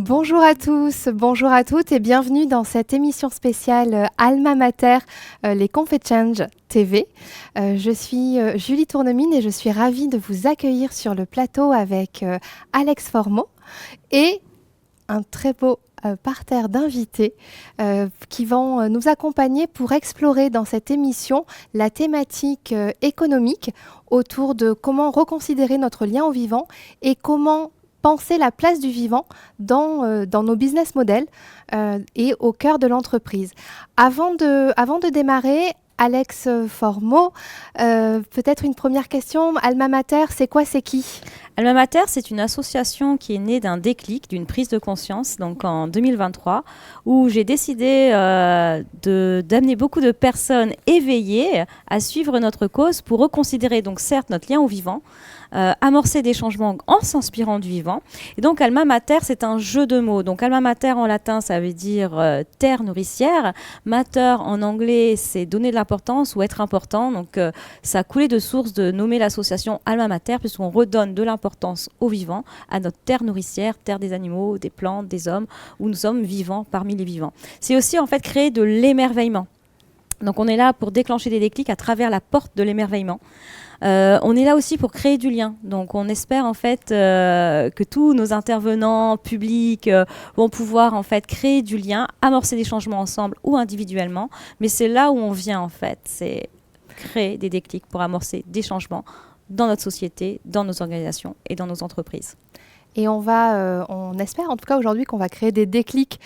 Bonjour à tous, bonjour à toutes et bienvenue dans cette émission spéciale Alma Mater, les Confechange TV. Je suis Julie Tournemine et je suis ravie de vous accueillir sur le plateau avec Alex Formeau et un très beau parterre d'invités qui vont nous accompagner pour explorer dans cette émission la thématique économique autour de comment reconsidérer notre lien au vivant et comment penser la place du vivant dans nos business models et au cœur de l'entreprise. Avant de démarrer, Alex Formeau, peut-être une première question. Alma Mater, c'est quoi, c'est qui ? Alma Mater, c'est une association qui est née d'un déclic, d'une prise de conscience, donc en 2023, où j'ai décidé d'amener beaucoup de personnes éveillées à suivre notre cause pour reconsidérer donc certes notre lien au vivant, amorcer des changements en s'inspirant du vivant. Et donc Alma Mater, c'est un jeu de mots. Donc Alma Mater en latin, ça veut dire terre nourricière. Mater en anglais, c'est donner de l'importance ou être important. Donc ça a coulé de source de nommer l'association Alma Mater, puisqu'on redonne de l'importance au vivant, à notre terre nourricière, terre des animaux, des plantes, des hommes, où nous sommes vivants parmi les vivants. C'est aussi en fait créer de l'émerveillement. Donc on est là pour déclencher des déclics à travers la porte de l'émerveillement. On est là aussi pour créer du lien. Donc on espère en fait que tous nos intervenants publics vont pouvoir en fait créer du lien, amorcer des changements ensemble ou individuellement. Mais c'est là où on vient en fait, c'est créer des déclics pour amorcer des changements dans notre société, dans nos organisations et dans nos entreprises. Et on espère en tout cas aujourd'hui qu'on va créer des déclics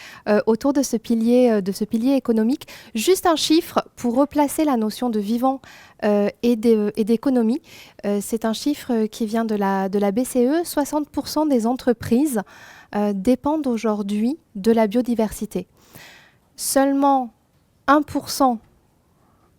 autour de ce pilier économique. Juste un chiffre pour replacer la notion de vivant et d'économie. C'est un chiffre qui vient de la BCE. 60% des entreprises dépendent aujourd'hui de la biodiversité. Seulement 1%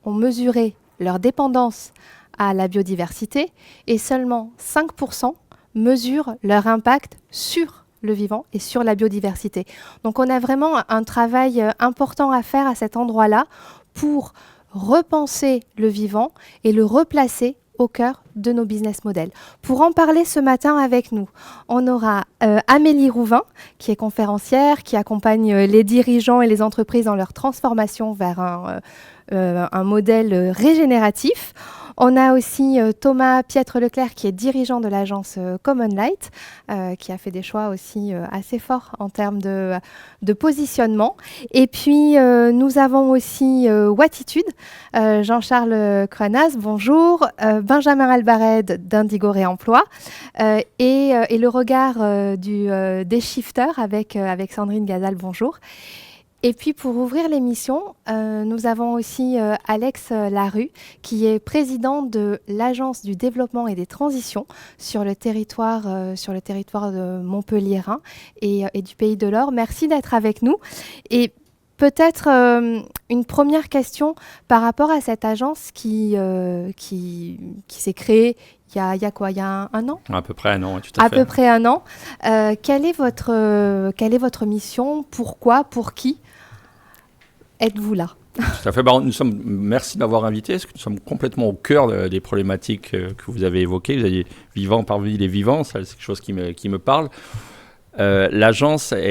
ont mesuré leur dépendance à la biodiversité et seulement 5% mesurent leur impact sur le vivant et sur la biodiversité. Donc on a vraiment un travail important à faire à cet endroit-là pour repenser le vivant et le replacer au cœur de nos business models. Pour en parler ce matin avec nous, on aura Amélie Rouvin, qui est conférencière, qui accompagne les dirigeants et les entreprises dans leur transformation vers un modèle régénératif. On a aussi Thomas Piètre-Leclerc qui est dirigeant de l'agence Common Light, qui a fait des choix aussi assez forts en termes de positionnement. Et puis nous avons aussi Wattitude, Jean-Charles Cranaz, bonjour, Benjamin Albared d'Indigo Réemploi et le regard des shifters avec Sandrine Gazal, bonjour. Et puis pour ouvrir l'émission, nous avons aussi Alex Larue, qui est président de l'Agence du développement et des transitions sur le territoire de Montpellier-Rhin et du Pays de l'Or. Merci d'être avec nous. Et peut-être une première question par rapport à cette agence qui s'est créée il y a quoi ? Il y a un an ? À peu près un an, tout à fait. À peu près un an. Quelle est votre mission ? Pourquoi ? Pour qui êtes-vous là ? Tout à fait. Merci de m'avoir invité, parce que nous sommes complètement au cœur des problématiques que vous avez évoquées. Vous avez vivant parmi les vivants, ça, c'est quelque chose qui me parle. L'agence a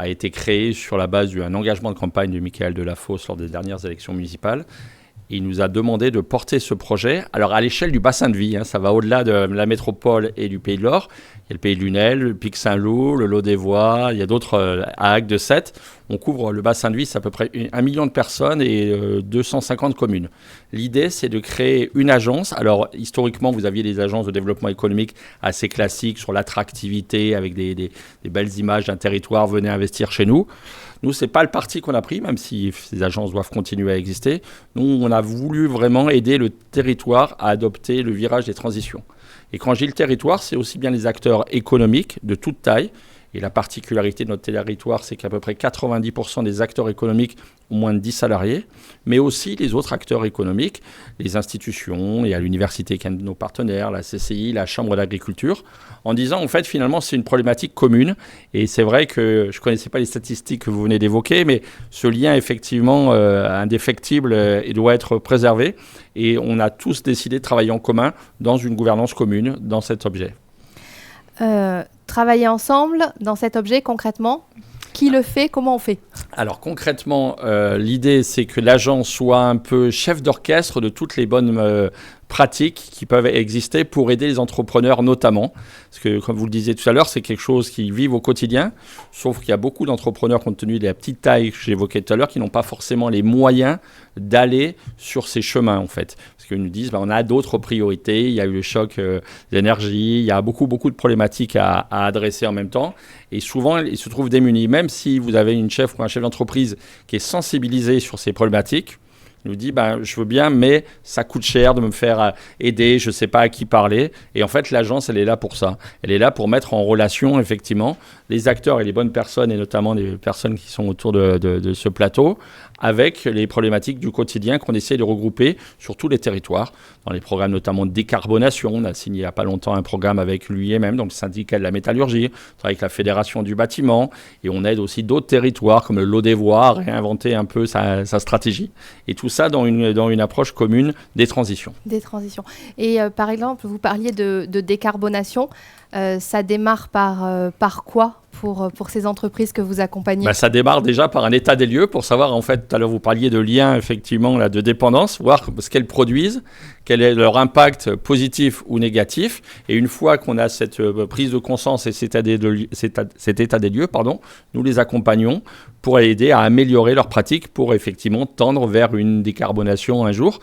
été créée sur la base d'un engagement de campagne de Michael Delafosse lors des dernières élections municipales. Il nous a demandé de porter ce projet. Alors à l'échelle du bassin de vie, ça va au-delà de la métropole et du Pays de l'Or. Il y a le Pays de Lunel, le Pic Saint-Loup, le Lot-des-Voix, il y a d'autres à Agde-7. On couvre le bassin de vie, c'est à peu près 1 million de personnes et 250 communes. L'idée, c'est de créer une agence. Alors historiquement, vous aviez des agences de développement économique assez classiques sur l'attractivité, avec des belles images d'un territoire, venez investir chez nous. Nous, ce n'est pas le parti qu'on a pris, même si ces agences doivent continuer à exister. Nous, on a voulu vraiment aider le territoire à adopter le virage des transitions. Et quand je dis le territoire, c'est aussi bien les acteurs économiques de toute taille. Et la particularité de notre territoire, c'est qu'à peu près 90% des acteurs économiques ont moins de 10 salariés, mais aussi les autres acteurs économiques, les institutions, et à l'université qui est un de nos partenaires, la CCI, la Chambre d'agriculture, en disant, en fait, finalement, c'est une problématique commune. Et c'est vrai que je ne connaissais pas les statistiques que vous venez d'évoquer, mais ce lien, effectivement, indéfectible, doit être préservé. Et on a tous décidé de travailler en commun dans une gouvernance commune dans cet objet. travailler ensemble dans cet objet concrètement. Qui le fait? Comment on fait? Alors concrètement, l'idée c'est que l'agent soit un peu chef d'orchestre de toutes les bonnes pratiques qui peuvent exister pour aider les entrepreneurs notamment. Parce que comme vous le disiez tout à l'heure, c'est quelque chose qu'ils vivent au quotidien. Sauf qu'il y a beaucoup d'entrepreneurs compte tenu de la petite taille que j'évoquais tout à l'heure qui n'ont pas forcément les moyens d'aller sur ces chemins en fait. Parce qu'ils nous disent on a d'autres priorités, il y a eu le choc d'énergie, il y a beaucoup de problématiques à adresser en même temps. Et souvent, ils se trouvent démunis. Même si vous avez une chef ou un chef d'entreprise qui est sensibilisé sur ces problématiques, il nous dit je veux bien, mais ça coûte cher de me faire aider, je ne sais pas à qui parler. Et en fait, l'agence, elle est là pour ça. Elle est là pour mettre en relation, effectivement, les acteurs et les bonnes personnes, et notamment les personnes qui sont autour de ce plateau, avec les problématiques du quotidien qu'on essaie de regrouper sur tous les territoires, dans les programmes notamment de décarbonation. On a signé il n'y a pas longtemps un programme avec l'UIMM, donc le syndicat de la métallurgie, avec la Fédération du bâtiment, et on aide aussi d'autres territoires comme le Lot-des-Voies à réinventer un peu sa stratégie. Et tout ça dans une approche commune des transitions. Des transitions. Et par exemple, vous parliez de décarbonation. Ça démarre par quoi pour ces entreprises que vous accompagnez? Ça démarre déjà par un état des lieux pour savoir, en fait, tout à l'heure vous parliez de liens, effectivement, là, de dépendance, voir ce qu'elles produisent, quel est leur impact positif ou négatif. Et une fois qu'on a cette prise de conscience et cet état des lieux, nous les accompagnons pour aider à améliorer leurs pratiques pour effectivement tendre vers une décarbonation un jour.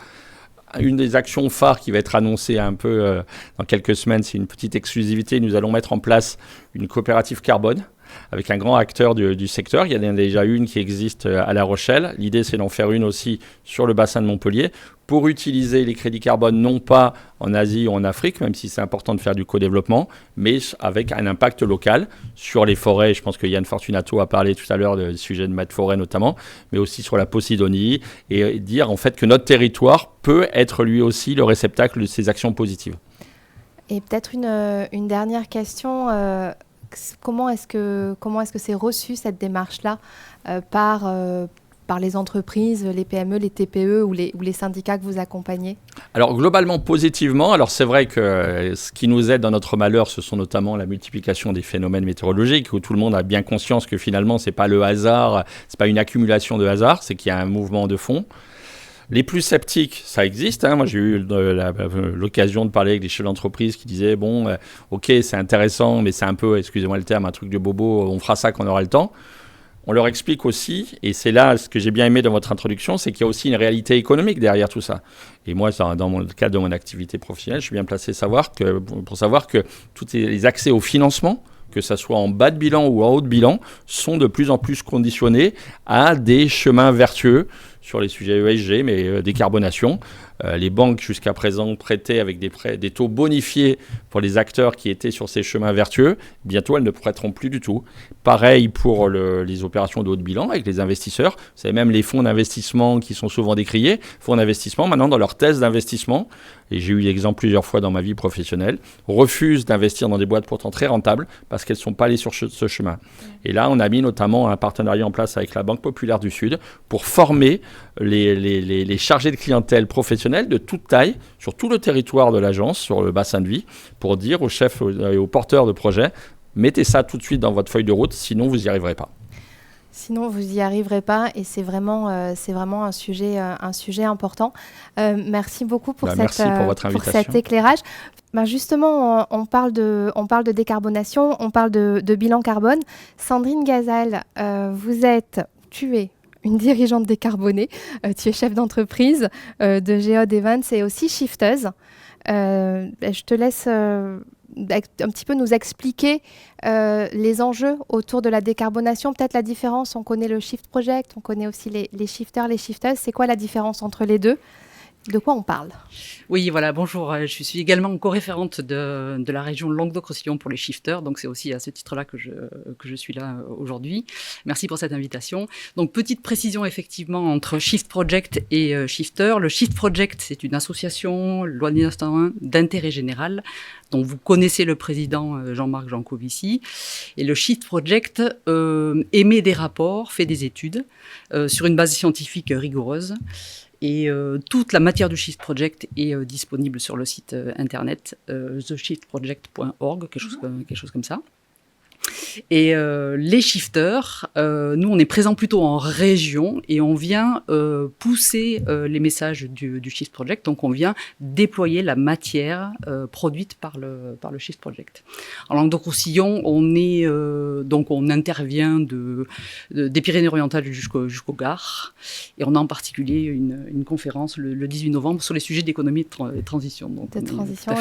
Une des actions phares qui va être annoncée un peu dans quelques semaines, c'est une petite exclusivité. Nous allons mettre en place une coopérative carbone avec un grand acteur du secteur. Il y en a déjà une qui existe à La Rochelle. L'idée, c'est d'en faire une aussi sur le bassin de Montpellier pour utiliser les crédits carbone non pas en Asie ou en Afrique, même si c'est important de faire du co-développement, mais avec un impact local sur les forêts. Je pense que Yann Fortunato a parlé tout à l'heure du sujet de Matt Forêt notamment, mais aussi sur la Posidonie, et dire en fait que notre territoire peut être lui aussi le réceptacle de ces actions positives. Et peut-être une dernière question. Comment est-ce que c'est reçu cette démarche-là par les entreprises, les PME, les TPE ou les syndicats que vous accompagnez? Alors globalement positivement. Alors c'est vrai que ce qui nous aide dans notre malheur, ce sont notamment la multiplication des phénomènes météorologiques où tout le monde a bien conscience que finalement c'est pas le hasard, c'est pas une accumulation de hasard, c'est qu'il y a un mouvement de fond. Les plus sceptiques, ça existe. Moi, j'ai eu l'occasion de parler avec des chefs d'entreprise qui disaient ok, c'est intéressant, mais c'est un peu, excusez-moi le terme, un truc de bobo, on fera ça quand on aura le temps. On leur explique aussi, et c'est là ce que j'ai bien aimé dans votre introduction, c'est qu'il y a aussi une réalité économique derrière tout ça. Et moi, dans le cadre de mon activité professionnelle, je suis bien placé pour savoir que tous les accès au financement, que ce soit en bas de bilan ou en haut de bilan, sont de plus en plus conditionnés à des chemins vertueux sur les sujets ESG, mais décarbonation. Les banques, jusqu'à présent, prêtaient avec des taux bonifiés pour les acteurs qui étaient sur ces chemins vertueux. Bientôt, elles ne prêteront plus du tout. Pareil pour les opérations de haut de bilan avec les investisseurs. Vous savez, même les fonds d'investissement qui sont souvent décriés, fonds d'investissement, maintenant, dans leur thèse d'investissement, et j'ai eu l'exemple plusieurs fois dans ma vie professionnelle, refusent d'investir dans des boîtes pourtant très rentables parce qu'elles ne sont pas allées sur ce chemin. Et là, on a mis notamment un partenariat en place avec la Banque Populaire du Sud pour former les chargés de clientèle professionnels de toute taille sur tout le territoire de l'agence, sur le bassin de vie, pour dire aux chefs et aux porteurs de projets, mettez ça tout de suite dans votre feuille de route, sinon vous n'y arriverez pas. Sinon, vous n'y arriverez pas, et c'est vraiment un sujet important. Merci beaucoup pour votre invitation. cet éclairage. Justement, on parle de décarbonation, on parle de bilan carbone. Sandrine Gazal, tu es une dirigeante décarbonée, tu es chef d'entreprise de Geode Evans et aussi shifteuse. Je te laisse un petit peu nous expliquer les enjeux autour de la décarbonation, peut-être la différence. On connaît le Shift Project, on connaît aussi les shifters, les shifteuses. C'est quoi la différence entre les deux? De quoi on parle? Oui, voilà, bonjour. Je suis également co-référente de la région Languedoc-Roussillon pour les shifters. Donc, c'est aussi à ce titre-là que je suis là aujourd'hui. Merci pour cette invitation. Donc, petite précision effectivement entre Shift Project et Shifter. Le Shift Project, c'est une association, loi 1901, d'intérêt général, dont vous connaissez le président Jean-Marc Jancovici. Et le Shift Project émet des rapports, fait des études sur une base scientifique rigoureuse. Et toute la matière du Shift Project est disponible sur le site internet theshiftproject.org, quelque chose comme ça. Et les shifters, nous, on est présents plutôt en région et on vient pousser les messages du Shift Project. Donc, on vient déployer la matière produite par le Shift Project. En Languedoc-Roussillon, donc on intervient des Pyrénées-Orientales jusqu'au Gard. Et on a en particulier une conférence le 18 novembre sur les sujets d'économie et de transition. Donc, de transition.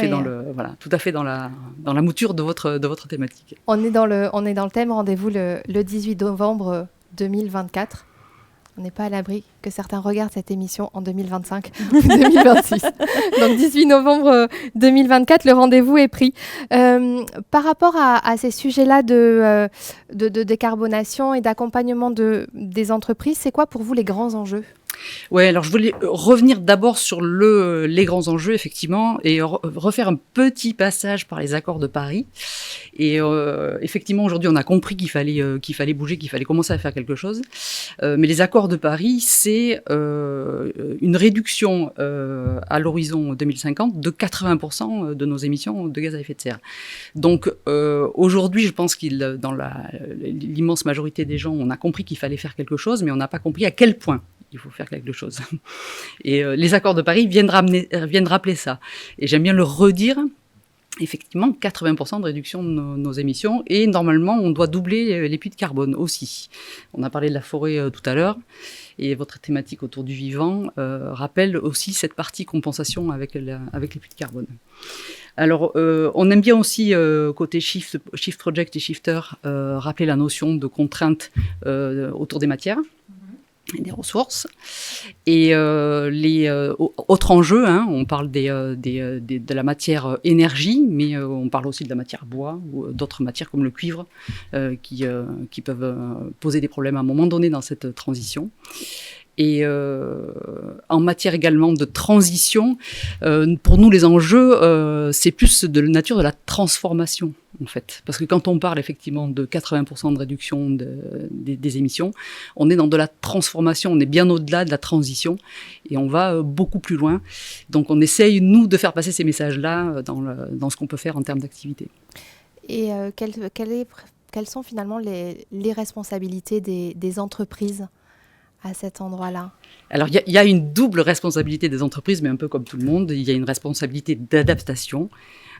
Tout à fait dans la mouture de votre thématique. On est dans le thème, rendez-vous le 18 novembre 2024. On n'est pas à l'abri que certains regardent cette émission en 2025 ou 2026. Donc 18 novembre 2024, le rendez-vous est pris. Par rapport à ces sujets-là de décarbonation et d'accompagnement des entreprises, c'est quoi pour vous les grands enjeux ? Ouais, alors je voulais revenir d'abord sur les grands enjeux, effectivement, et refaire un petit passage par les accords de Paris. Et effectivement, aujourd'hui, on a compris qu'il fallait bouger, qu'il fallait commencer à faire quelque chose. Mais les accords de Paris, c'est une réduction à l'horizon 2050 de 80% de nos émissions de gaz à effet de serre. Donc aujourd'hui, je pense dans l'immense majorité des gens, on a compris qu'il fallait faire quelque chose, mais on n'a pas compris à quel point il faut faire quelque chose. Et les accords de Paris viennent rappeler ça. Et j'aime bien le redire. Effectivement, 80% de réduction de nos émissions. Et normalement, on doit doubler les puits de carbone aussi. On a parlé de la forêt tout à l'heure. Et votre thématique autour du vivant rappelle aussi cette partie compensation avec les puits de carbone. Alors, on aime bien aussi, côté Shift Project et Shifter, rappeler la notion de contrainte autour des matières et des ressources. Et autres enjeux, on parle de la matière énergie, mais on parle aussi de la matière bois ou d'autres matières comme le cuivre qui peuvent poser des problèmes à un moment donné dans cette transition. Et en matière également de transition, pour nous les enjeux, c'est plus de la nature de la transformation en fait. Parce que quand on parle effectivement de 80% de réduction des émissions, on est dans de la transformation, on est bien au-delà de la transition et on va beaucoup plus loin. Donc on essaye, nous, de faire passer ces messages-là dans ce qu'on peut faire en termes d'activité. Et quelles sont finalement les responsabilités des entreprises à cet endroit-là? Alors, il y a une double responsabilité des entreprises, mais un peu comme tout le monde, il y a une responsabilité d'adaptation,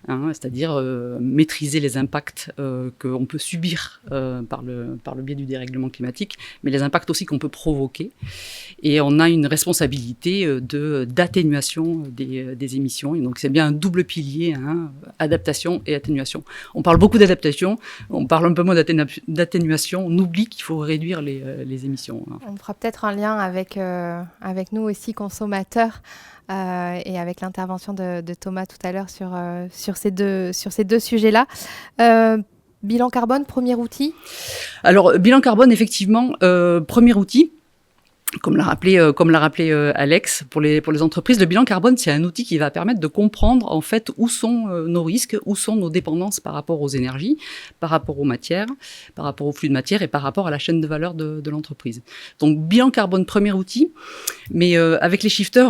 c'est-à-dire maîtriser les impacts qu'on peut subir par le biais du dérèglement climatique, mais les impacts aussi qu'on peut provoquer. Et on a une responsabilité d'atténuation des émissions. Et donc, c'est bien un double pilier, adaptation et atténuation. On parle beaucoup d'adaptation, on parle un peu moins d'atténuation. On oublie qu'il faut réduire les émissions. On fera peut-être un lien avec nous aussi, consommateurs, et avec l'intervention de Thomas tout à l'heure sur ces deux sujets-là. Bilan carbone, premier outil ? Alors, bilan carbone, effectivement, premier outil. Comme l'a rappelé Alex, pour les entreprises, le bilan carbone, c'est un outil qui va permettre de comprendre en fait où sont nos risques, où sont nos dépendances par rapport aux énergies, par rapport aux matières, par rapport aux flux de matière et par rapport à la chaîne de valeur de l'entreprise. Donc bilan carbone, premier outil. Mais avec les shifters,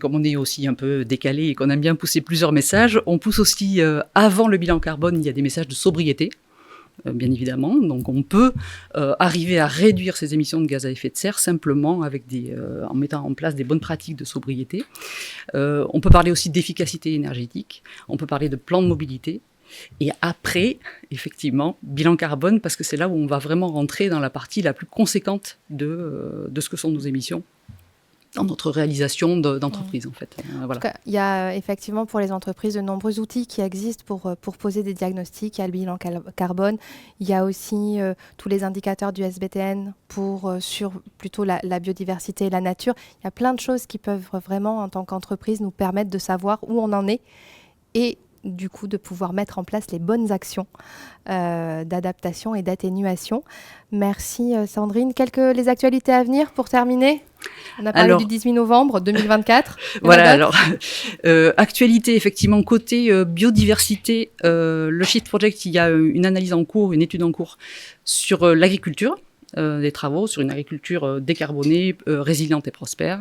comme on est aussi un peu décalé et qu'on aime bien pousser plusieurs messages, on pousse aussi avant le bilan carbone, il y a des messages de sobriété. Bien évidemment. Donc on peut arriver à réduire ses émissions de gaz à effet de serre simplement en mettant en place des bonnes pratiques de sobriété. On peut parler aussi d'efficacité énergétique, on peut parler de plan de mobilité. Et après, effectivement, bilan carbone, parce que c'est là où on va vraiment rentrer dans la partie la plus conséquente de ce que sont nos émissions dans notre réalisation d'entreprise, en fait. Voilà. En tout cas, il y a effectivement pour les entreprises de nombreux outils qui existent pour poser des diagnostics. Il y a le bilan carbone. Il y a aussi tous les indicateurs du SBTN sur plutôt la biodiversité et la nature. Il y a plein de choses qui peuvent vraiment, en tant qu'entreprise, nous permettre de savoir où on en est et du coup de pouvoir mettre en place les bonnes actions d'adaptation et d'atténuation. Merci Sandrine. Les actualités à venir pour terminer ? On a parlé du 18 novembre 2024. Voilà, alors, actualité, effectivement, côté biodiversité, le Shift Project, il y a une analyse en cours, une étude en cours sur l'agriculture, des travaux sur une agriculture décarbonée, résiliente et prospère.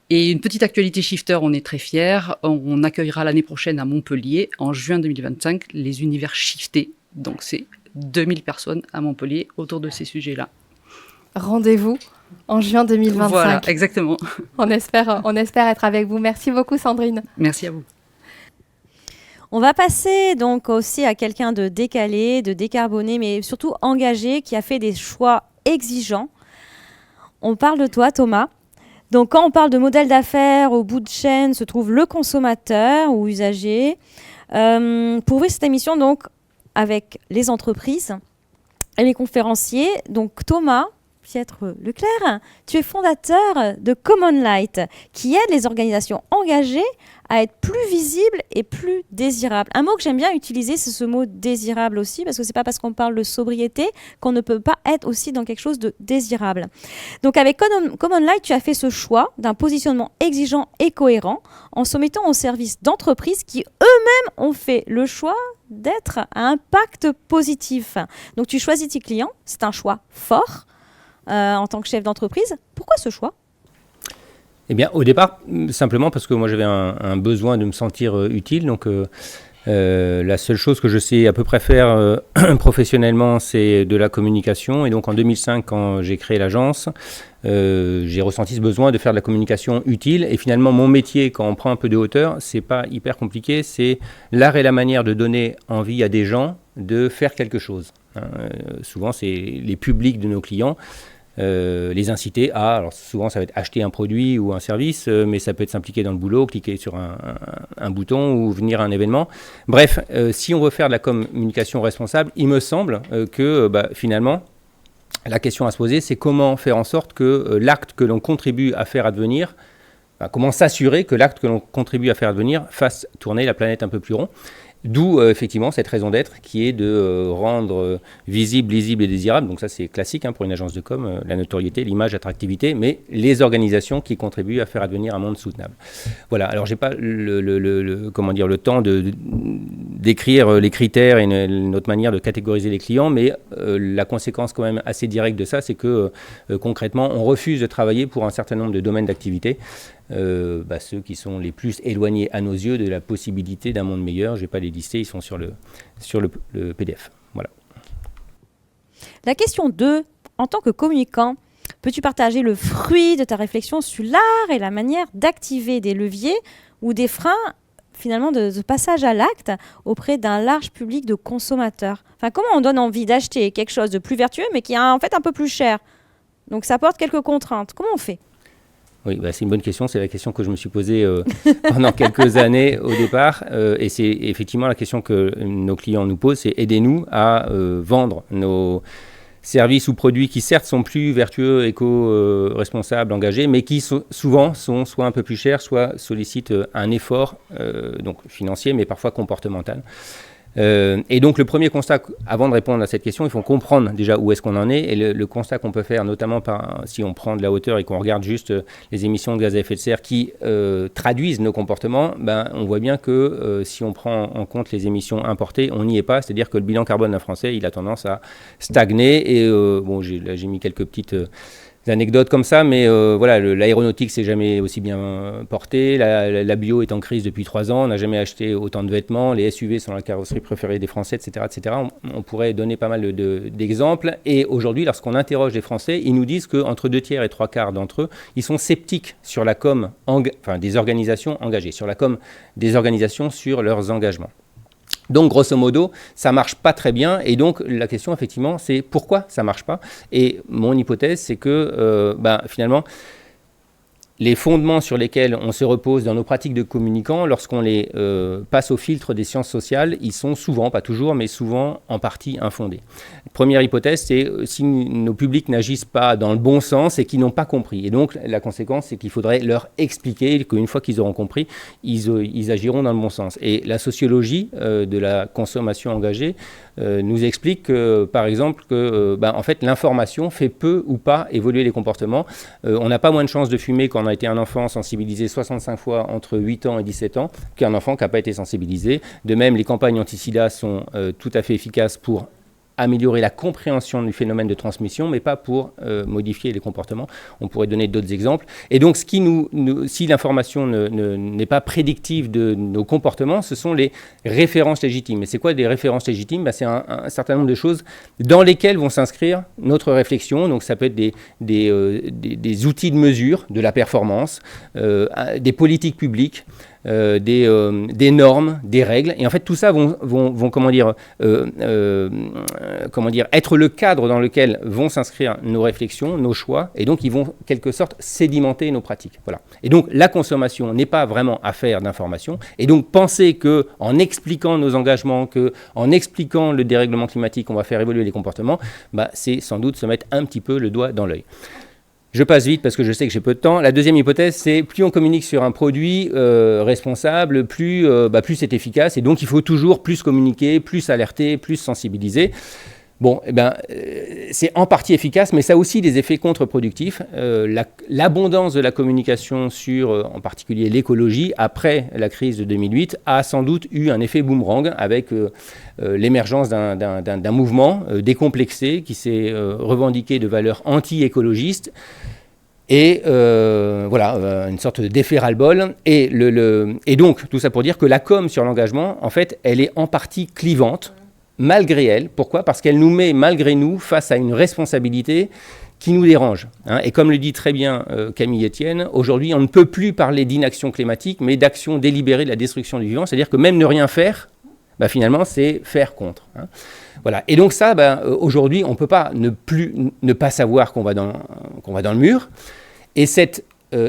Et une petite actualité shifter, on est très fiers. On accueillera l'année prochaine à Montpellier, en juin 2025, les univers shiftés. Donc c'est 2000 personnes à Montpellier autour de ces sujets-là. Rendez-vous en juin 2025. Voilà, exactement. On espère être avec vous. Merci beaucoup, Sandrine. Merci à vous. On va passer donc aussi à quelqu'un de décalé, de décarboné, mais surtout engagé, qui a fait des choix exigeants. On parle de toi, Thomas. Donc, quand on parle de modèle d'affaires, au bout de chaîne se trouve le consommateur ou usager. Pour ouvrir cette émission, donc, avec les entreprises et les conférenciers, donc Thomas Pietre Leclerc, tu es fondateur de Common Light, qui aide les organisations engagées à être plus visibles et plus désirables. Un mot que j'aime bien utiliser, c'est ce mot désirable aussi, parce que c'est pas parce qu'on parle de sobriété qu'on ne peut pas être aussi dans quelque chose de désirable. Donc avec Common Light, tu as fait ce choix d'un positionnement exigeant et cohérent en se mettant au service d'entreprises qui eux-mêmes ont fait le choix d'être à impact positif. Donc tu choisis tes clients, c'est un choix fort en tant que chef d'entreprise. Pourquoi ce choix ? Eh bien, au départ, simplement parce que moi j'avais un besoin de me sentir utile. Donc, la seule chose que je sais à peu près faire professionnellement, c'est de la communication. Et donc, en 2005, quand j'ai créé l'agence, j'ai ressenti ce besoin de faire de la communication utile. Et finalement, mon métier, quand on prend un peu de hauteur, c'est pas hyper compliqué. C'est l'art et la manière de donner envie à des gens de faire quelque chose. Souvent, c'est les publics de nos clients. Les inciter à, alors souvent ça va être acheter un produit ou un service, mais ça peut être s'impliquer dans le boulot, cliquer sur un bouton ou venir à un événement. Bref, si on veut faire de la communication responsable, il me semble que finalement, la question à se poser, c'est comment faire en sorte que l'acte que l'on contribue à faire advenir, comment s'assurer que l'acte que l'on contribue à faire advenir fasse tourner la planète un peu plus rond. D'où effectivement cette raison d'être qui est de rendre visible, lisible et désirable. Donc ça c'est classique pour une agence de com, la notoriété, l'image, l'attractivité, mais les organisations qui contribuent à faire advenir un monde soutenable. Voilà, alors j'ai pas le temps d'écrire les critères et notre manière de catégoriser les clients, mais la conséquence quand même assez directe de ça, c'est que concrètement on refuse de travailler pour un certain nombre de domaines d'activité. Ceux qui sont les plus éloignés à nos yeux de la possibilité d'un monde meilleur. Je ne vais pas les lister, ils sont sur le PDF. Voilà. La question 2, en tant que communicant, peux-tu partager le fruit de ta réflexion sur l'art et la manière d'activer des leviers ou des freins finalement de passage à l'acte auprès d'un large public de consommateurs ? Enfin, comment on donne envie d'acheter quelque chose de plus vertueux mais qui est en fait un peu plus cher ? Donc ça porte quelques contraintes. Comment on fait ? Oui, c'est une bonne question. C'est la question que je me suis posée pendant quelques années au départ. Et c'est effectivement la question que nos clients nous posent, c'est aidez-nous à vendre nos services ou produits qui certes sont plus vertueux, éco-responsables, engagés, mais qui souvent sont soit un peu plus chers, soit sollicitent un effort donc financier, mais parfois comportemental. Et donc le premier constat, avant de répondre à cette question, il faut comprendre déjà où est-ce qu'on en est, et le constat qu'on peut faire notamment si on prend de la hauteur et qu'on regarde juste les émissions de gaz à effet de serre qui traduisent nos comportements, on voit bien que si on prend en compte les émissions importées, on n'y est pas, c'est-à-dire que le bilan carbone d'un Français, il a tendance à stagner, et j'ai mis quelques petites anecdotes comme ça, mais l'aéronautique s'est jamais aussi bien portée, la bio est en crise depuis 3 ans, on n'a jamais acheté autant de vêtements, les SUV sont la carrosserie préférée des Français, etc. etc. On pourrait donner pas mal d'exemples, et aujourd'hui, lorsqu'on interroge les Français, ils nous disent qu'entre 2/3 et 3/4 d'entre eux, ils sont sceptiques sur la com des organisations engagées, sur la com des organisations sur leurs engagements. Donc, grosso modo, ça ne marche pas très bien. Et donc, la question, effectivement, c'est pourquoi ça ne marche pas. Et mon hypothèse, c'est que, finalement, les fondements sur lesquels on se repose dans nos pratiques de communicants, lorsqu'on les passe au filtre des sciences sociales, ils sont souvent, pas toujours, mais souvent en partie infondés. Première hypothèse, c'est si nos publics n'agissent pas dans le bon sens et qu'ils n'ont pas compris. Et donc, la conséquence, c'est qu'il faudrait leur expliquer qu'une fois qu'ils auront compris, ils agiront dans le bon sens. Et la sociologie de la consommation engagée nous explique, par exemple, que en fait, l'information fait peu ou pas évoluer les comportements. On n'a pas moins de chances de fumer quand on a été un enfant sensibilisé 65 fois entre 8 ans et 17 ans qu'un enfant qui n'a pas été sensibilisé. De même, les campagnes anti-sida sont tout à fait efficaces pour améliorer la compréhension du phénomène de transmission, mais pas pour modifier les comportements. On pourrait donner d'autres exemples. Et donc, si l'information n'est pas prédictive de nos comportements, ce sont les références légitimes. Et c'est quoi des références légitimes ? C'est un certain nombre de choses dans lesquelles vont s'inscrire notre réflexion. Donc, ça peut être des outils de mesure de la performance, des politiques publiques, des normes, des règles, et en fait tout ça vont être le cadre dans lequel vont s'inscrire nos réflexions, nos choix, et donc ils vont en quelque sorte sédimenter nos pratiques. Voilà. Et donc la consommation n'est pas vraiment affaire d'information, et donc penser que en expliquant nos engagements, que en expliquant le dérèglement climatique, on va faire évoluer les comportements, c'est sans doute se mettre un petit peu le doigt dans l'œil. Je passe vite parce que je sais que j'ai peu de temps. La deuxième hypothèse, c'est plus on communique sur un produit responsable, plus c'est efficace. Et donc, il faut toujours plus communiquer, plus alerter, plus sensibiliser. Bon, c'est en partie efficace, mais ça a aussi des effets contre-productifs. L'abondance de la communication sur, en particulier l'écologie, après la crise de 2008, a sans doute eu un effet boomerang avec l'émergence d'un mouvement décomplexé qui s'est revendiqué de valeurs anti-écologistes. Et une sorte d'effet ras-le-bol. Et donc, tout ça pour dire que la com sur l'engagement, en fait, elle est en partie clivante, malgré elle. Pourquoi ? Parce qu'elle nous met, malgré nous, face à une responsabilité qui nous dérange. Et comme le dit très bien Camille Etienne, aujourd'hui, on ne peut plus parler d'inaction climatique, mais d'action délibérée de la destruction du vivant. C'est-à-dire que même ne rien faire, finalement, c'est faire contre. Voilà. Et donc ça, aujourd'hui, on ne peut pas ne pas savoir qu'on va dans le mur. Et cette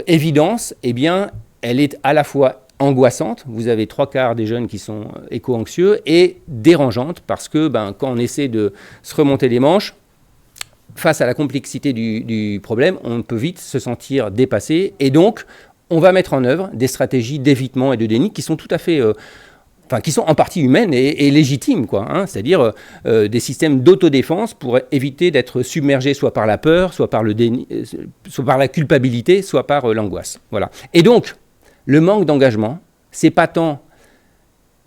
évidence, elle est à la fois angoissante, vous avez 3/4 des jeunes qui sont éco-anxieux, et dérangeante, parce que quand on essaie de se remonter les manches, face à la complexité du problème, on peut vite se sentir dépassé, et donc on va mettre en œuvre des stratégies d'évitement et de déni qui sont tout à fait... qui sont en partie humaines et légitimes, c'est-à-dire des systèmes d'autodéfense pour éviter d'être submergé soit par la peur, soit par le déni, soit par la culpabilité, soit par l'angoisse. Voilà. Et donc, le manque d'engagement, c'est pas tant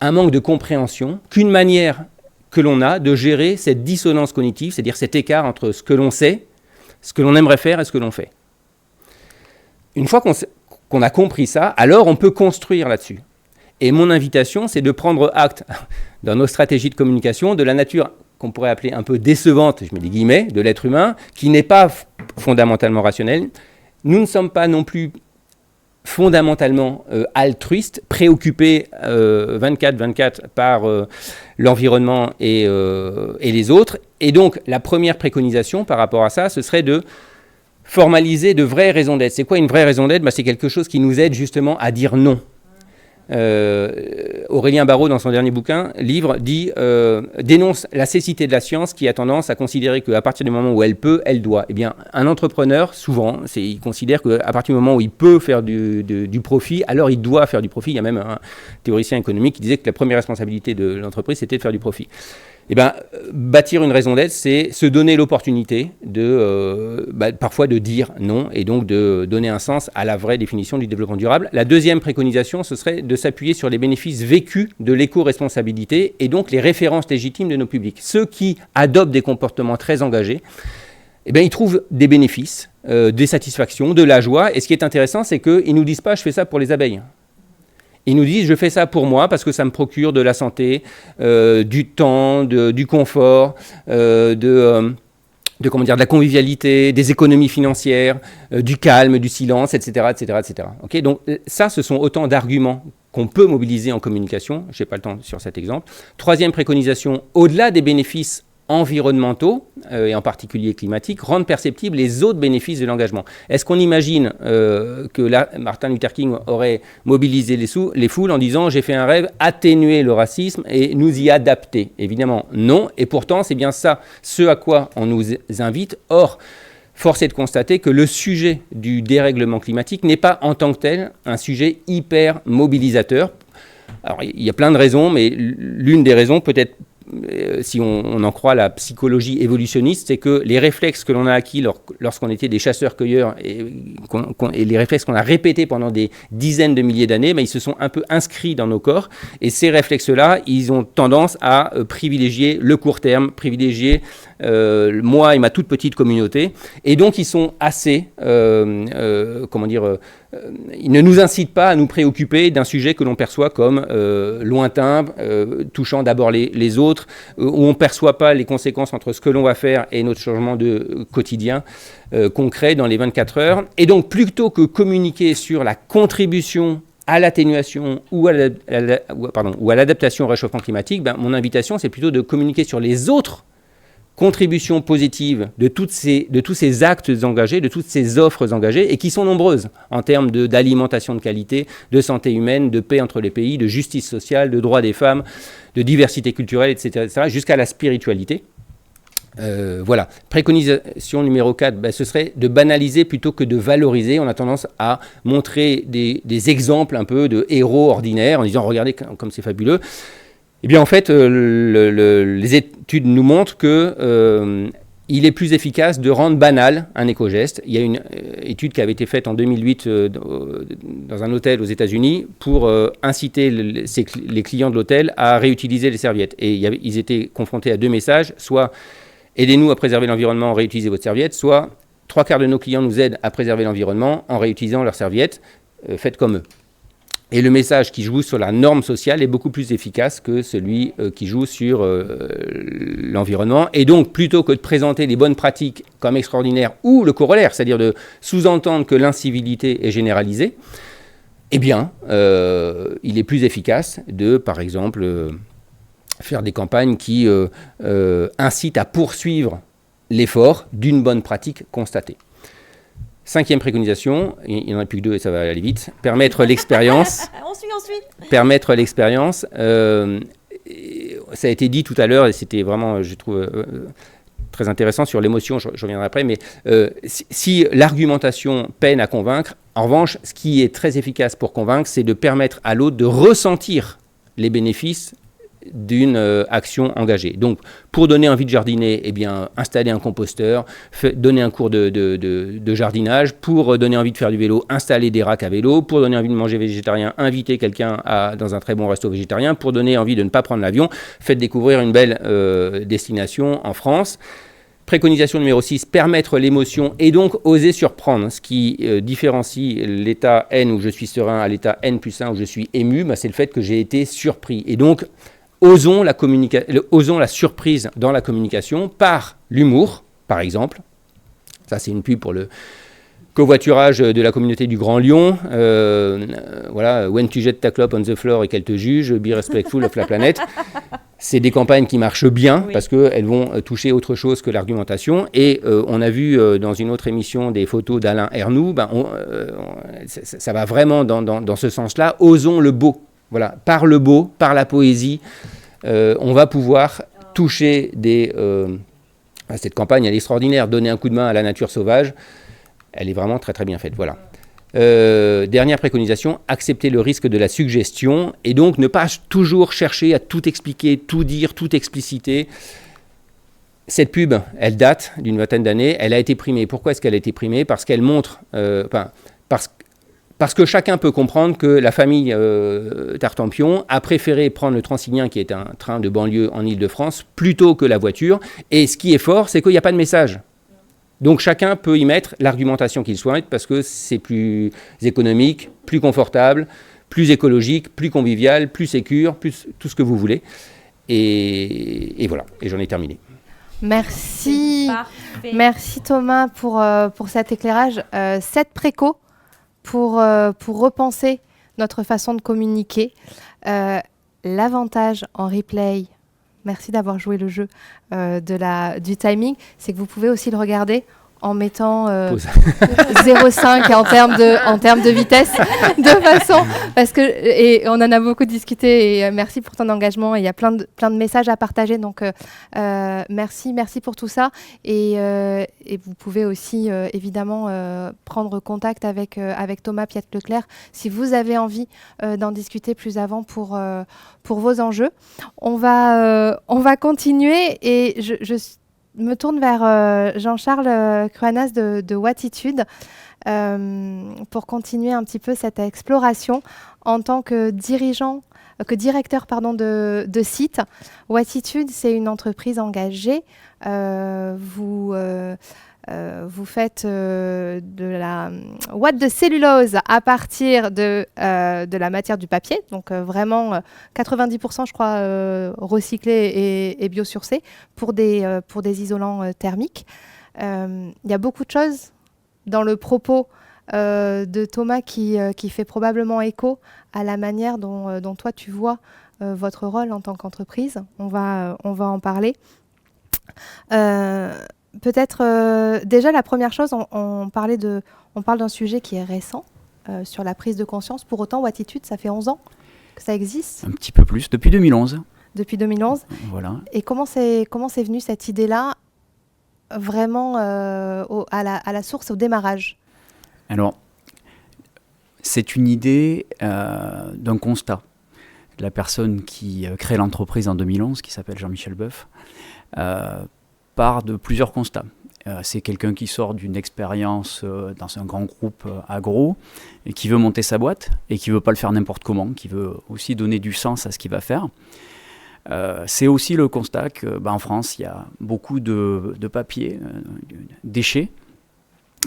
un manque de compréhension qu'une manière que l'on a de gérer cette dissonance cognitive, c'est-à-dire cet écart entre ce que l'on sait, ce que l'on aimerait faire et ce que l'on fait. Une fois qu'on a compris ça, alors on peut construire là-dessus. Et mon invitation, c'est de prendre acte dans nos stratégies de communication de la nature qu'on pourrait appeler un peu décevante, je mets des guillemets, de l'être humain, qui n'est pas fondamentalement rationnel. Nous ne sommes pas non plus fondamentalement altruistes, préoccupés 24/24 par l'environnement et les autres. Et donc, la première préconisation par rapport à ça, ce serait de formaliser de vraies raisons d'être. C'est quoi une vraie raison d'être ? C'est quelque chose qui nous aide justement à dire non. Aurélien Barraud, dans son dernier bouquin, dénonce la cécité de la science qui a tendance à considérer qu'à partir du moment où elle peut, elle doit. Eh bien, un entrepreneur, souvent, il considère qu'à partir du moment où il peut faire du profit, alors il doit faire du profit. Il y a même un théoricien économique qui disait que la première responsabilité de l'entreprise, c'était de faire du profit. Eh bien, bâtir une raison d'être, c'est se donner l'opportunité parfois de dire non et donc de donner un sens à la vraie définition du développement durable. La deuxième préconisation, ce serait de s'appuyer sur les bénéfices vécus de l'éco-responsabilité et donc les références légitimes de nos publics. Ceux qui adoptent des comportements très engagés, ils trouvent des bénéfices, des satisfactions, de la joie. Et ce qui est intéressant, c'est qu'ils ne nous disent pas « je fais ça pour les abeilles ». Ils nous disent, je fais ça pour moi parce que ça me procure de la santé, du temps, du confort, de la convivialité, des économies financières, du calme, du silence, etc., etc., etc. Okay, donc ça, ce sont autant d'arguments qu'on peut mobiliser en communication. Je n'ai pas le temps sur cet exemple. Troisième préconisation, au-delà des bénéfices environnementaux, et en particulier climatiques, rendre perceptibles les autres bénéfices de l'engagement. Est-ce qu'on imagine que Martin Luther King aurait mobilisé les foules en disant « j'ai fait un rêve, atténuer le racisme et nous y adapter ». Évidemment, non. Et pourtant, c'est bien ça, ce à quoi on nous invite. Or, force est de constater que le sujet du dérèglement climatique n'est pas en tant que tel un sujet hyper mobilisateur. Alors, il y a plein de raisons, mais l'une des raisons peut-être si on en croit la psychologie évolutionniste, c'est que les réflexes que l'on a acquis lorsqu'on était des chasseurs-cueilleurs et les réflexes qu'on a répétés pendant des dizaines de milliers d'années, ils se sont un peu inscrits dans nos corps. Et ces réflexes-là, ils ont tendance à privilégier le court terme, privilégier moi et ma toute petite communauté. Et donc, ils sont assez, ils ne nous incitent pas à nous préoccuper d'un sujet que l'on perçoit comme lointain, touchant d'abord les autres, où on ne perçoit pas les conséquences entre ce que l'on va faire et notre changement de quotidien concret dans les 24 heures. Et donc, plutôt que communiquer sur la contribution à l'atténuation ou à l'adaptation au réchauffement climatique, mon invitation, c'est plutôt de communiquer sur les autres contributions positives de tous ces actes engagés, de toutes ces offres engagées, et qui sont nombreuses en termes d'alimentation de qualité, de santé humaine, de paix entre les pays, de justice sociale, de droits des femmes, de diversité culturelle, etc. jusqu'à la spiritualité. Voilà. Préconisation numéro 4, ce serait de banaliser plutôt que de valoriser. On a tendance à montrer des exemples un peu de héros ordinaires en disant « Regardez comme c'est fabuleux ». Eh bien, en fait, les études nous montrent que il est plus efficace de rendre banal un éco-geste. Il y a une étude qui avait été faite en 2008 dans un hôtel aux États-Unis pour inciter les clients de l'hôtel à réutiliser les serviettes. Et ils étaient confrontés à deux messages, soit « Aidez-nous à préserver l'environnement, réutilisez votre serviette », soit « 3/4 de nos clients nous aident à préserver l'environnement en réutilisant leurs serviettes, faites comme eux ». Et le message qui joue sur la norme sociale est beaucoup plus efficace que celui qui joue sur l'environnement. Et donc, plutôt que de présenter les bonnes pratiques comme extraordinaires ou le corollaire, c'est-à-dire de sous-entendre que l'incivilité est généralisée, eh bien, il est plus efficace de, par exemple, faire des campagnes qui incitent à poursuivre l'effort d'une bonne pratique constatée. 5e préconisation, il n'y en a plus que 2 et ça va aller vite, permettre l'expérience. Permettre l'expérience. Ça a été dit tout à l'heure et c'était vraiment, je trouve, très intéressant sur l'émotion, je reviendrai après, mais si l'argumentation peine à convaincre, en revanche, ce qui est très efficace pour convaincre, c'est de permettre à l'autre de ressentir les bénéfices d'une action engagée. Donc, pour donner envie de jardiner, eh bien, installer un composteur, donner un cours de jardinage. Pour donner envie de faire du vélo, installer des racks à vélo. Pour donner envie de manger végétarien, inviter quelqu'un dans un très bon resto végétarien. Pour donner envie de ne pas prendre l'avion, faites découvrir une belle destination en France. Préconisation numéro 6, permettre l'émotion et donc oser surprendre. Ce qui différencie l'état N où je suis serein à l'état N+1 où je suis ému, c'est le fait que j'ai été surpris. Et donc, osons la surprise dans la communication par l'humour, par exemple. Ça, c'est une pub pour le covoiturage de la communauté du Grand Lyon. Voilà, when tu jettes ta clope on the floor et qu'elle te juge, be respectful of la planète. C'est des campagnes qui marchent bien parce qu'elles vont toucher autre chose que l'argumentation. Et on a vu dans une autre émission des photos d'Alain Ernoult, ça va vraiment dans ce sens-là. Osons le beau. Voilà, par le beau, par la poésie, on va pouvoir toucher cette campagne, elle est extraordinaire. Donner un coup de main à la nature sauvage, elle est vraiment très très bien faite. Voilà. Dernière préconisation, accepter le risque de la suggestion et donc ne pas toujours chercher à tout expliquer, tout dire, tout expliciter. Cette pub, elle date d'une vingtaine d'années, elle a été primée. Pourquoi est-ce qu'elle a été primée ? Parce qu'elle montre, parce que chacun peut comprendre que la famille Tartampion a préféré prendre le Transilien, qui est un train de banlieue en Île-de-France, plutôt que la voiture. Et ce qui est fort, c'est qu'il n'y a pas de message. Donc chacun peut y mettre l'argumentation qu'il souhaite parce que c'est plus économique, plus confortable, plus écologique, plus convivial, plus sécure, plus tout ce que vous voulez. Et voilà, et j'en ai terminé. Merci. Merci Thomas pour cet éclairage. 7 précos pour repenser notre façon de communiquer. L'avantage en replay, merci d'avoir joué le jeu du timing, c'est que vous pouvez aussi le regarder en mettant Pause. 0,5 en termes de vitesse, de façon, parce que, et on en a beaucoup discuté, et merci pour ton engagement, et il y a plein de messages à partager, donc merci pour tout ça, et vous pouvez aussi évidemment prendre contact avec Thomas Piette-Leclerc si vous avez envie d'en discuter plus avant pour vos enjeux. On va continuer, et je me tourne vers Jean-Charles Cruanas de Wattitude pour continuer un petit peu cette exploration en tant que directeur de site. Wattitude, c'est une entreprise engagée. Vous faites de la ouate de cellulose à partir de la matière du papier, donc vraiment 90% je crois recyclé et biosourcé pour des isolants thermiques. Il y a beaucoup de choses dans le propos de Thomas qui fait probablement écho à la manière dont toi tu vois votre rôle en tant qu'entreprise. On va en parler. Peut-être déjà la première chose, on parle d'un sujet qui est récent sur la prise de conscience. Pour autant, Wattitude, ça fait 11 ans que ça existe. Un petit peu plus, depuis 2011. Depuis 2011. Voilà. Et comment c'est venu cette idée-là, vraiment à la source, au démarrage? Alors, c'est une idée d'un constat. La personne qui crée l'entreprise en 2011, qui s'appelle Jean-Michel Boeuf, part de plusieurs constats. C'est quelqu'un qui sort d'une expérience dans un grand groupe agro et qui veut monter sa boîte et qui ne veut pas le faire n'importe comment, qui veut aussi donner du sens à ce qu'il va faire. C'est aussi le constat qu'en France, il y a beaucoup de papier, déchets,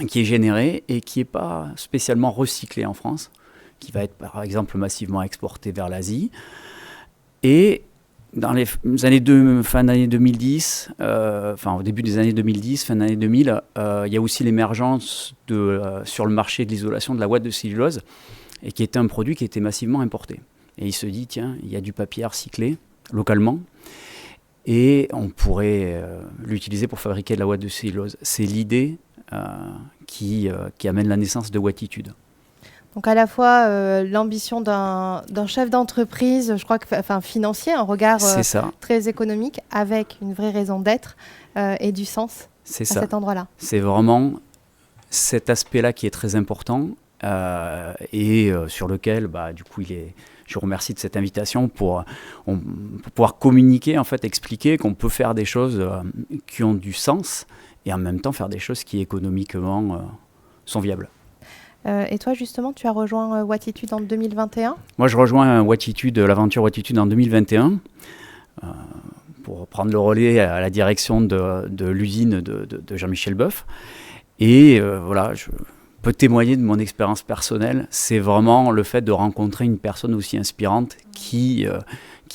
qui est généré et qui n'est pas spécialement recyclé en France, qui va être par exemple massivement exporté vers l'Asie. Et dans les années fin d'année 2010, au début des années 2010, fin d'année 2000, il y a aussi l'émergence sur le marché de l'isolation de la ouate de cellulose, et qui était un produit qui était massivement importé. Et il se dit, tiens, il y a du papier à recycler localement, et on pourrait l'utiliser pour fabriquer de la ouate de cellulose. C'est l'idée qui amène la naissance de Wattitude. Donc à la fois l'ambition d'un chef d'entreprise, je crois que financier, un regard très économique, avec une vraie raison d'être et du sens à cet endroit-là. C'est vraiment cet aspect-là qui est très important et sur lequel, du coup, je vous remercie de cette invitation pour pouvoir communiquer, en fait, expliquer qu'on peut faire des choses qui ont du sens et en même temps faire des choses qui économiquement sont viables. Et toi, justement, tu as rejoint Wattitude en 2021 ? Moi, je rejoins l'aventure Wattitude en 2021 pour prendre le relais à la direction de l'usine de Jean-Michel Boeuf. Et voilà, je peux témoigner de mon expérience personnelle. C'est vraiment le fait de rencontrer une personne aussi inspirante qui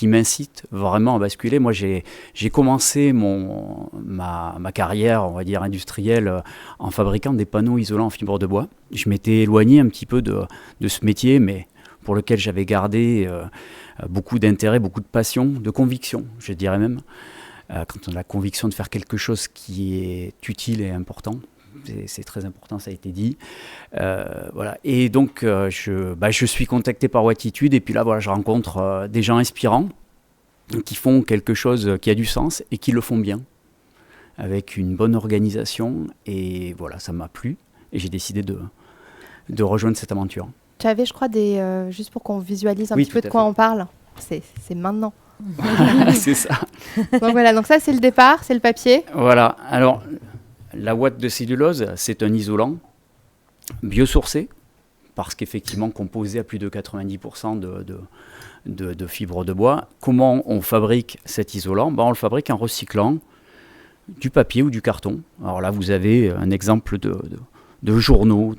m'incite vraiment à basculer. Moi, j'ai commencé ma carrière, on va dire, industrielle en fabriquant des panneaux isolants en fibre de bois. Je m'étais éloigné un petit peu de ce métier, mais pour lequel j'avais gardé beaucoup d'intérêt, beaucoup de passion, de conviction, je dirais même. Quand on a la conviction de faire quelque chose qui est utile et important, c'est très important, ça a été dit. Voilà. Et donc, je suis contacté par Wattitude, et puis là, voilà, je rencontre des gens inspirants qui font quelque chose qui a du sens et qui le font bien, avec une bonne organisation. Et voilà, ça m'a plu, et j'ai décidé de rejoindre cette aventure. Tu avais, je crois, juste pour qu'on visualise un petit peu de quoi on parle, c'est maintenant. C'est ça. Donc voilà, donc ça c'est le départ, c'est le papier. Voilà, alors la ouate de cellulose, c'est un isolant biosourcé, parce qu'effectivement composé à plus de 90% de fibres de bois. Comment on fabrique cet isolant ? On le fabrique en recyclant du papier ou du carton. Alors là, vous avez un exemple de journaux,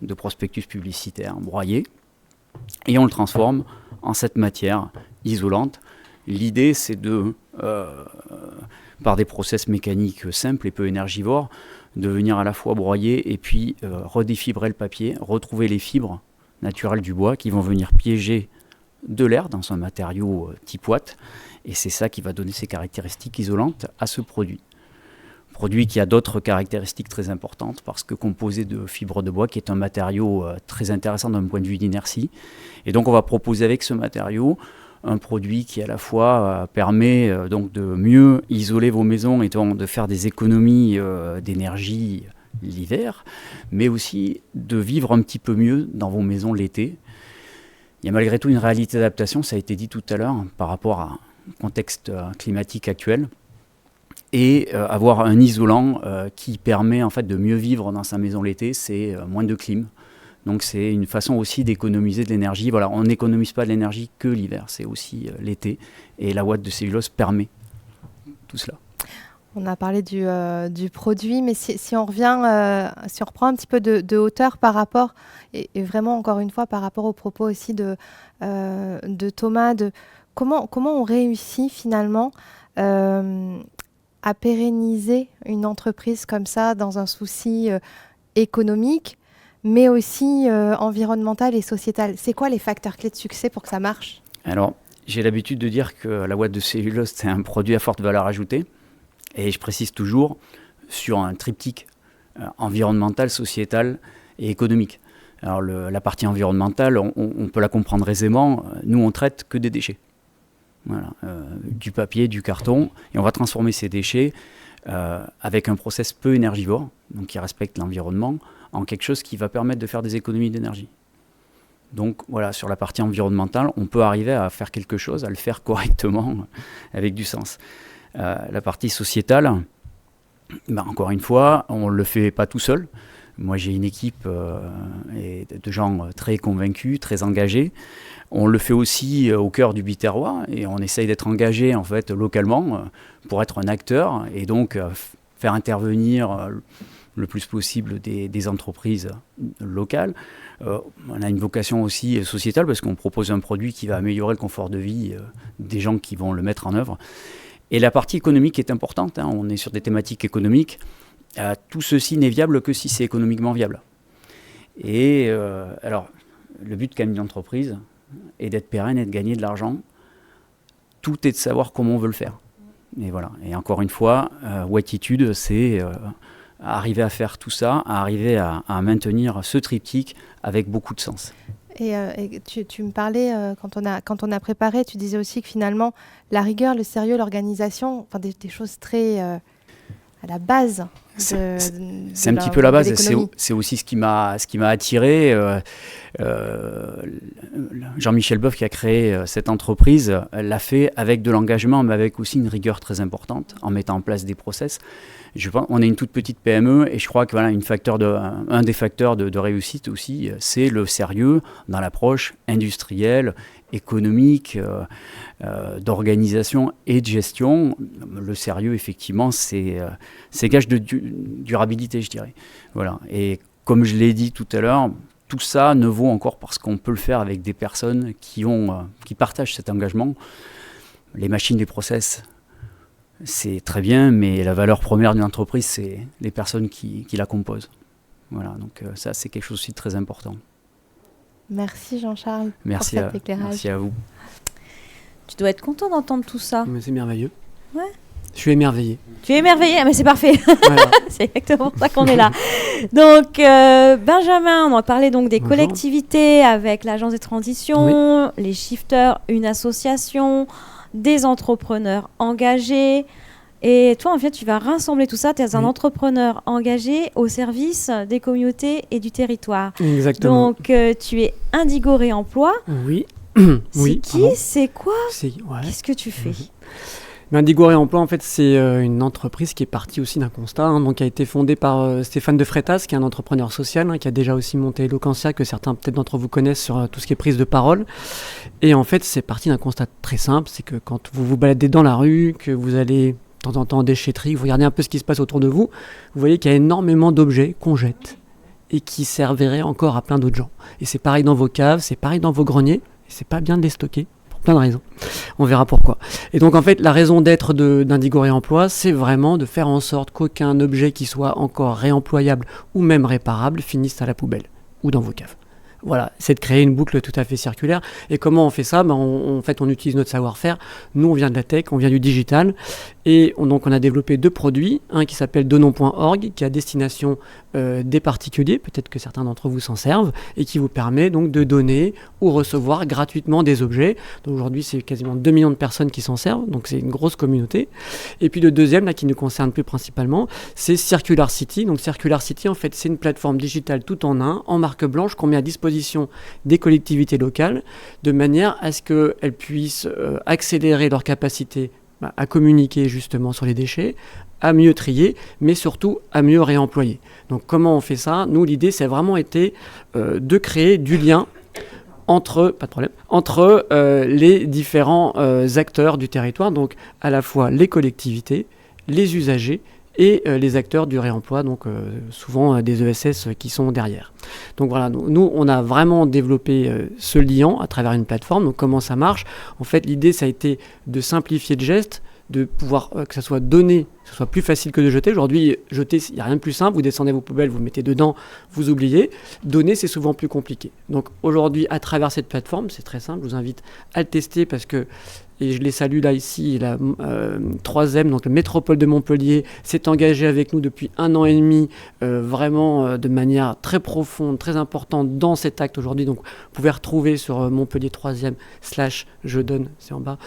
de prospectus publicitaires broyés, et on le transforme en cette matière isolante. L'idée, c'est par des process mécaniques simples et peu énergivores, de venir à la fois broyer et puis redéfibrer le papier, retrouver les fibres naturelles du bois qui vont venir piéger de l'air dans un matériau type ouate, et c'est ça qui va donner ces caractéristiques isolantes à ce produit. Produit qui a d'autres caractéristiques très importantes parce que composé de fibres de bois, qui est un matériau très intéressant d'un point de vue d'inertie. Et donc on va proposer avec ce matériau un produit qui à la fois permet donc de mieux isoler vos maisons et donc de faire des économies d'énergie l'hiver, mais aussi de vivre un petit peu mieux dans vos maisons l'été. Il y a malgré tout une réalité d'adaptation, ça a été dit tout à l'heure, par rapport à un contexte climatique actuel. Et avoir un isolant qui permet en fait de mieux vivre dans sa maison l'été, c'est moins de clim. Donc c'est une façon aussi d'économiser de l'énergie. Voilà, on n'économise pas de l'énergie que l'hiver, c'est aussi l'été. Et la ouate de cellulose permet tout cela. On a parlé du produit, mais si on revient, si on reprend un petit peu de hauteur par rapport, et vraiment encore une fois par rapport aux propos aussi de Thomas, de comment on réussit finalement à pérenniser une entreprise comme ça dans un souci économique, mais aussi environnemental et sociétal. C'est quoi les facteurs clés de succès pour que ça marche ? Alors, j'ai l'habitude de dire que la ouate de cellulose, c'est un produit à forte valeur ajoutée. Et je précise toujours sur un triptyque environnemental, sociétal et économique. Alors la partie environnementale, on peut la comprendre aisément. Nous, on traite que des déchets. Voilà, du papier, du carton, et on va transformer ces déchets avec un process peu énergivore, donc qui respecte l'environnement, en quelque chose qui va permettre de faire des économies d'énergie. Donc voilà, sur la partie environnementale, on peut arriver à faire quelque chose, à le faire correctement, avec du sens. La partie sociétale, encore une fois, on ne le fait pas tout seul. Moi, j'ai une équipe de gens très convaincus, très engagés. On le fait aussi au cœur du Biterrois et on essaye d'être engagé en fait localement pour être un acteur et donc faire intervenir le plus possible des entreprises locales. On a une vocation aussi sociétale parce qu'on propose un produit qui va améliorer le confort de vie des gens qui vont le mettre en œuvre. Et la partie économique est importante, hein. On est sur des thématiques économiques. Tout ceci n'est viable que si c'est économiquement viable. Et alors, le but quand même d'une entreprise est d'être pérenne et de gagner de l'argent. Tout est de savoir comment on veut le faire. Et voilà. Et encore une fois, Watitude, c'est arriver à faire tout ça, à arriver à maintenir ce triptyque avec beaucoup de sens. Et tu me parlais, quand on a préparé, tu disais aussi que finalement, la rigueur, le sérieux, l'organisation, enfin des choses très à la base. C'est un petit peu la base, c'est aussi ce qui m'a attiré. Jean-Michel Boeuf qui a créé cette entreprise l'a fait avec de l'engagement, mais avec aussi une rigueur très importante, en mettant en place des process. Je pense, on est une toute petite PME et je crois que voilà, un des facteurs de réussite aussi, c'est le sérieux dans l'approche industrielle, économique, d'organisation et de gestion. Le sérieux, effectivement, c'est gage de durabilité, je dirais. Voilà. Et comme je l'ai dit tout à l'heure, tout ça ne vaut encore parce qu'on peut le faire avec des personnes qui partagent cet engagement. Les machines, les process, c'est très bien, mais la valeur première d'une entreprise, c'est les personnes qui la composent. Voilà, donc ça, c'est quelque chose aussi de très important. Merci Jean-Charles pour cet éclairage. Merci à vous. Tu dois être content d'entendre tout ça. Mais c'est merveilleux. Ouais. Je suis émerveillé. Tu es émerveillé, mais c'est parfait. Voilà. C'est exactement pour ça qu'on est là. Donc, Benjamin, on a parlé donc des collectivités avec l'Agence des transitions, les shifters, une association, des entrepreneurs engagés. Et toi, en fait, tu vas rassembler tout ça. Tu es un entrepreneur engagé au service des communautés et du territoire. Exactement. Donc, tu es Indigo Réemploi. Oui. C'est qui ? C'est quoi ? Qu'est-ce que tu fais ? Indigo Réemploi, en fait, c'est une entreprise qui est partie aussi d'un constat, donc qui a été fondée par Stéphane de Freitas, qui est un entrepreneur social, qui a déjà aussi monté Eloquentia, que certains peut-être d'entre vous connaissent sur tout ce qui est prise de parole. Et en fait, c'est parti d'un constat très simple, c'est que quand vous vous baladez dans la rue, que vous allez de temps en temps en déchetterie, vous regardez un peu ce qui se passe autour de vous, vous voyez qu'il y a énormément d'objets qu'on jette et qui serviraient encore à plein d'autres gens. Et c'est pareil dans vos caves, c'est pareil dans vos greniers, et c'est pas bien de les stocker. Plein de raisons. On verra pourquoi. Et donc en fait, la raison d'être d'Indigo Réemploi, c'est vraiment de faire en sorte qu'aucun objet qui soit encore réemployable ou même réparable finisse à la poubelle ou dans vos caves. Voilà, c'est de créer une boucle tout à fait circulaire. Et comment on fait ça? En fait, on utilise notre savoir-faire. Nous, on vient de la tech, on vient du digital. Et donc, on a développé 2 produits. Un qui s'appelle Donnons.org, qui est à destination des particuliers. Peut-être que certains d'entre vous s'en servent. Et qui vous permet donc de donner ou recevoir gratuitement des objets. Donc, aujourd'hui, c'est quasiment 2 millions de personnes qui s'en servent. Donc, c'est une grosse communauté. Et puis, le deuxième, là, qui nous concerne plus principalement, c'est Circular City. Donc, Circular City, en fait, c'est une plateforme digitale tout en un, en marque blanche, qu'on met à disposition des collectivités locales, de manière à ce qu'elles puissent accélérer leur capacité à communiquer justement sur les déchets, à mieux trier, mais surtout à mieux réemployer. Donc comment on fait ça? Nous, l'idée, c'est vraiment été de créer du lien entre les différents acteurs du territoire, donc à la fois les collectivités, les usagers, et les acteurs du réemploi, donc souvent des ESS qui sont derrière. Donc voilà, nous, on a vraiment développé ce lien à travers une plateforme. Donc comment ça marche? En fait, l'idée, ça a été de simplifier le geste, de pouvoir que ça soit donné, que ce soit plus facile que de jeter. Aujourd'hui, jeter, il n'y a rien de plus simple. Vous descendez vos poubelles, vous mettez dedans, vous oubliez. Donner, c'est souvent plus compliqué. Donc aujourd'hui, à travers cette plateforme, c'est très simple. Je vous invite à le tester parce que, et je les salue là ici, la 3e, donc le Métropole de Montpellier, s'est engagé avec nous depuis 1 an et demi, vraiment de manière très profonde, très importante dans cet acte aujourd'hui. Donc vous pouvez retrouver sur Montpellier 3e / je donne, c'est en bas.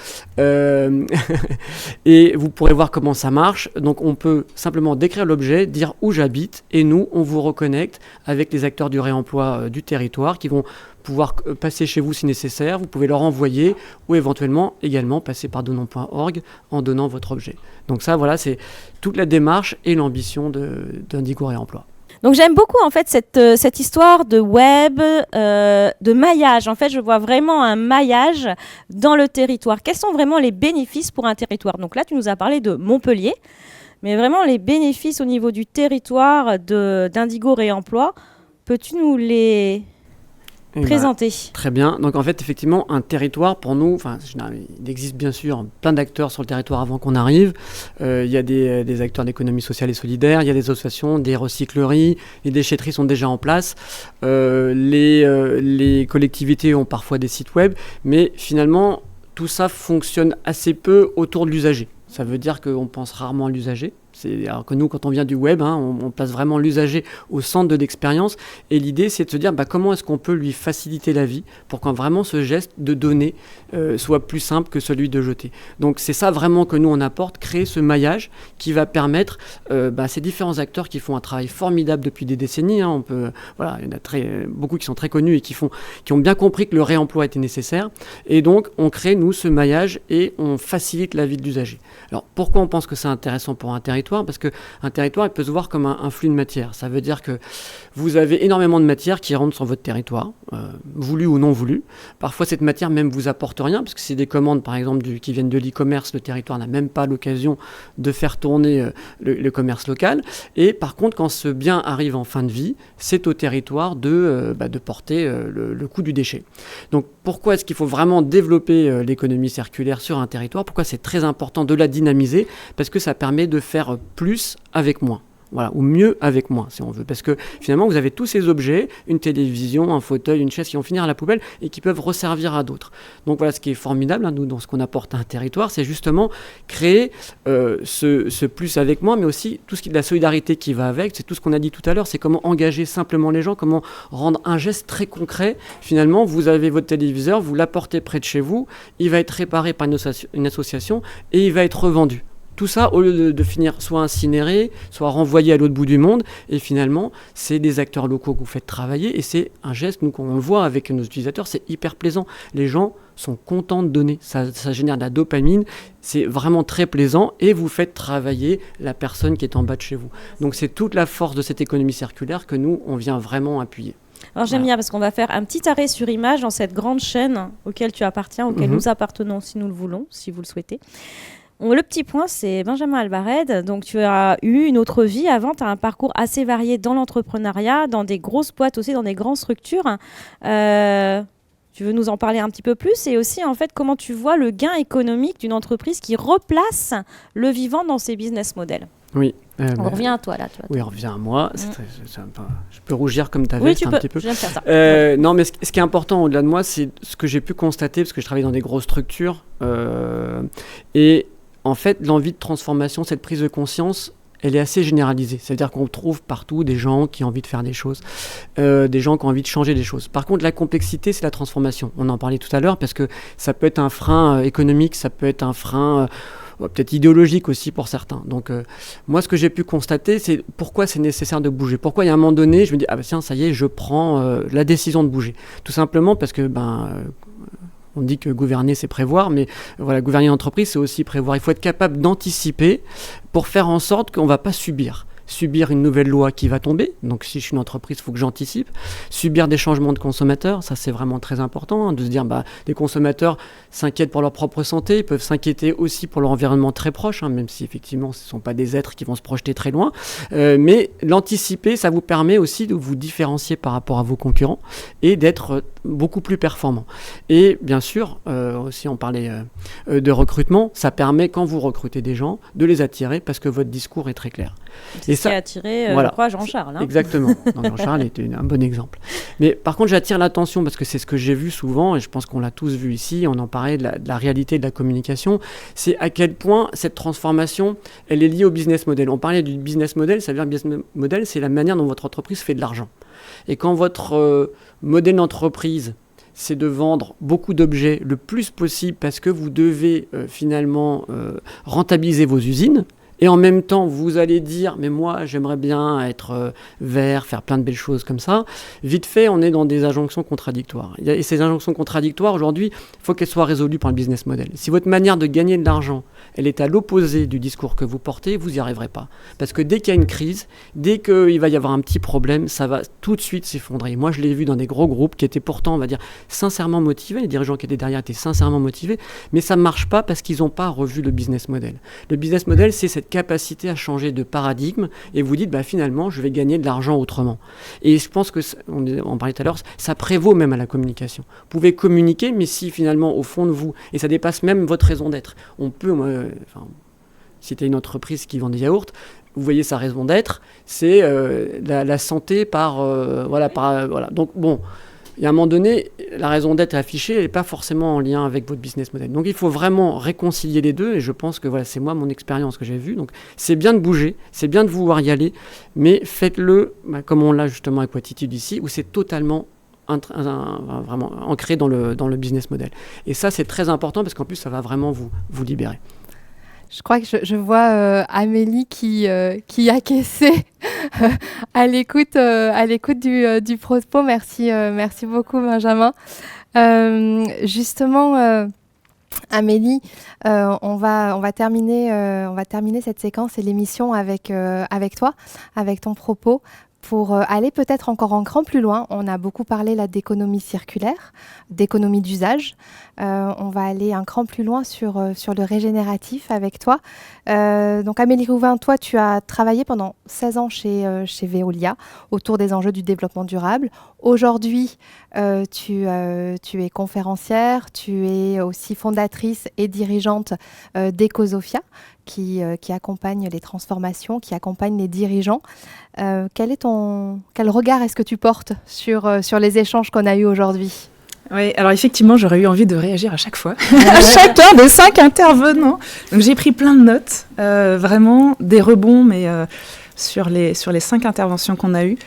Et vous pourrez voir comment ça marche. Donc on peut simplement décrire l'objet, dire où j'habite, et nous, on vous reconnecte avec les acteurs du réemploi du territoire qui vont pouvoir passer chez vous si nécessaire. Vous pouvez leur envoyer ou éventuellement également passer par Donnons.org en donnant votre objet. Donc ça, voilà, c'est toute la démarche et l'ambition d'Indigo Réemploi. Donc j'aime beaucoup en fait cette histoire de web, de maillage. En fait, je vois vraiment un maillage dans le territoire. Quels sont vraiment les bénéfices pour un territoire? Donc là, tu nous as parlé de Montpellier, mais vraiment les bénéfices au niveau du territoire d'Indigo Réemploi, peux-tu nous les présenter? Très bien. Donc en fait, effectivement, un territoire pour nous, il existe bien sûr plein d'acteurs sur le territoire avant qu'on arrive. Il y a des acteurs d'économie sociale et solidaire, il y a des associations, des recycleries, les déchetteries sont déjà en place. Les collectivités ont parfois des sites web, mais finalement, tout ça fonctionne assez peu autour de l'usager. Ça veut dire qu'on pense rarement à l'usager. Alors que nous, quand on vient du web, on place vraiment l'usager au centre de l'expérience. Et l'idée, c'est de se dire comment est-ce qu'on peut lui faciliter la vie pour que vraiment ce geste de donner soit plus simple que celui de jeter. Donc c'est ça vraiment que nous, on apporte, créer ce maillage qui va permettre ces différents acteurs qui font un travail formidable depuis des décennies. Il y en a beaucoup qui sont très connus et qui ont bien compris que le réemploi était nécessaire. Et donc, on crée, nous, ce maillage et on facilite la vie de l'usager. Alors, pourquoi on pense que c'est intéressant pour un territoire? Parce qu'un territoire, il peut se voir comme un flux de matière. Ça veut dire que vous avez énormément de matière qui rentre sur votre territoire, voulu ou non voulu. Parfois, cette matière même vous apporte rien, parce que c'est des commandes, par exemple, qui viennent de l'e-commerce. Le territoire n'a même pas l'occasion de faire tourner le commerce local. Et par contre, quand ce bien arrive en fin de vie, c'est au territoire de porter le coût du déchet. Donc, pourquoi est-ce qu'il faut vraiment développer l'économie circulaire sur un territoire? Pourquoi c'est très important de la dynamiser? Parce que ça permet de faire plus avec moins. Voilà, ou mieux avec moins, si on veut. Parce que finalement, vous avez tous ces objets, une télévision, un fauteuil, une chaise qui vont finir à la poubelle et qui peuvent resservir à d'autres. Donc voilà, ce qui est formidable, nous, dans ce qu'on apporte à un territoire, c'est justement créer ce plus avec moins, mais aussi tout ce qui est de la solidarité qui va avec. C'est tout ce qu'on a dit tout à l'heure, c'est comment engager simplement les gens, comment rendre un geste très concret. Finalement, vous avez votre téléviseur, vous l'apportez près de chez vous, il va être réparé par une association et il va être revendu. Tout ça, au lieu de finir soit incinéré, soit renvoyé à l'autre bout du monde, et finalement, c'est des acteurs locaux que vous faites travailler, et c'est un geste, nous, qu'on le voit avec nos utilisateurs, c'est hyper plaisant. Les gens sont contents de donner, ça génère de la dopamine, c'est vraiment très plaisant, et vous faites travailler la personne qui est en bas de chez vous. Donc c'est toute la force de cette économie circulaire que nous, on vient vraiment appuyer. Alors j'aime bien parce qu'on va faire un petit arrêt sur image dans cette grande chaîne auquel tu appartiens, auquel nous appartenons si nous le voulons, si vous le souhaitez. Le petit point, c'est Benjamin Albared. Donc, tu as eu une autre vie avant. Tu as un parcours assez varié dans l'entrepreneuriat, dans des grosses boîtes aussi, dans des grandes structures. Tu veux nous en parler un petit peu plus? Et aussi, en fait, comment tu vois le gain économique d'une entreprise qui replace le vivant dans ses business models? Oui. On revient à toi là. Tu vois. Oui, on revient à moi. Je peux rougir comme ta veste un petit peu. Je viens de faire ça. Non, mais ce qui est important au-delà de moi, c'est ce que j'ai pu constater, parce que je travaille dans des grosses structures. Et en fait, l'envie de transformation, cette prise de conscience, elle est assez généralisée. C'est-à-dire qu'on trouve partout des gens qui ont envie de faire des choses, des gens qui ont envie de changer des choses. Par contre, la complexité, c'est la transformation. On en parlait tout à l'heure, parce que ça peut être un frein économique, ça peut être un frein peut-être idéologique aussi pour certains. Donc moi, ce que j'ai pu constater, c'est pourquoi c'est nécessaire de bouger. Pourquoi il y a un moment donné, je me dis, ah bah tiens, ça y est, je prends la décision de bouger. Tout simplement parce que on dit que gouverner, c'est prévoir, mais voilà, gouverner une entreprise, c'est aussi prévoir. Il faut être capable d'anticiper pour faire en sorte qu'on ne va pas subir une nouvelle loi qui va tomber. Donc si je suis une entreprise, il faut que j'anticipe. Subir des changements de consommateurs, ça c'est vraiment très important, de se dire, les consommateurs s'inquiètent pour leur propre santé, ils peuvent s'inquiéter aussi pour leur environnement très proche, même si effectivement ce ne sont pas des êtres qui vont se projeter très loin. Mais l'anticiper, ça vous permet aussi de vous différencier par rapport à vos concurrents et d'être beaucoup plus performant. Et bien sûr, aussi on parlait de recrutement, ça permet quand vous recrutez des gens de les attirer parce que votre discours est très clair. Et ça a attiré, voilà. Je crois, Jean-Charles. Exactement. Non, Jean-Charles était un bon exemple. Mais par contre, j'attire l'attention parce que c'est ce que j'ai vu souvent et je pense qu'on l'a tous vu ici, on en parlait de la réalité de la communication, c'est à quel point cette transformation, elle est liée au business model. On parlait du business model, ça veut dire que le business model, c'est la manière dont votre entreprise fait de l'argent. Et quand votre modèle d'entreprise, c'est de vendre beaucoup d'objets le plus possible parce que vous devez finalement rentabiliser vos usines, et en même temps, vous allez dire, mais moi, j'aimerais bien être vert, faire plein de belles choses comme ça. Vite fait, on est dans des injonctions contradictoires. Et ces injonctions contradictoires, aujourd'hui, il faut qu'elles soient résolues par le business model. Si votre manière de gagner de l'argent, elle est à l'opposé du discours que vous portez, vous n'y arriverez pas. Parce que dès qu'il y a une crise, dès qu'il va y avoir un petit problème, ça va tout de suite s'effondrer. Moi, je l'ai vu dans des gros groupes qui étaient pourtant, on va dire, sincèrement motivés. Les dirigeants qui étaient derrière étaient sincèrement motivés, mais ça ne marche pas parce qu'ils n'ont pas revu le business model. Le business model, c'est cette capacité à changer de paradigme et vous dites, finalement, je vais gagner de l'argent autrement. Et je pense que, on parlait tout à l'heure, ça prévaut même à la communication. Vous pouvez communiquer, mais si finalement, au fond de vous, et ça dépasse même votre raison d'être, on peut... si tu es une entreprise qui vend des yaourts, vous voyez sa raison d'être, c'est la santé voilà. Donc bon, il y a un moment donné, la raison d'être affichée, elle n'est pas forcément en lien avec votre business model. Donc il faut vraiment réconcilier les deux, et je pense que voilà, c'est moi mon expérience que j'ai vue. Donc c'est bien de bouger, c'est bien de vouloir y aller, mais faites-le comme on l'a justement avec Watitude ici, où c'est totalement vraiment ancré dans le business model. Et ça, c'est très important parce qu'en plus, ça va vraiment vous libérer. Je crois que je vois Amélie qui acquiesçait à l'écoute du propos. Merci beaucoup, Benjamin. Justement, Amélie, on va terminer cette séquence et l'émission avec toi, avec ton propos. Pour aller peut-être encore un cran plus loin, on a beaucoup parlé là d'économie circulaire, d'économie d'usage. On va aller un cran plus loin sur le régénératif avec toi. Donc Amélie Rouvain, toi tu as travaillé pendant 16 ans chez Veolia autour des enjeux du développement durable. Aujourd'hui, tu es conférencière, tu es aussi fondatrice et dirigeante d'Ecosofia, qui accompagne les transformations, qui accompagne les dirigeants. Quel regard est-ce que tu portes sur les échanges qu'on a eus aujourd'hui ? Oui, alors effectivement, j'aurais eu envie de réagir à chaque fois, à chacun des 5 intervenants. Donc j'ai pris plein de notes, vraiment des rebonds, mais sur les 5 interventions qu'on a eues.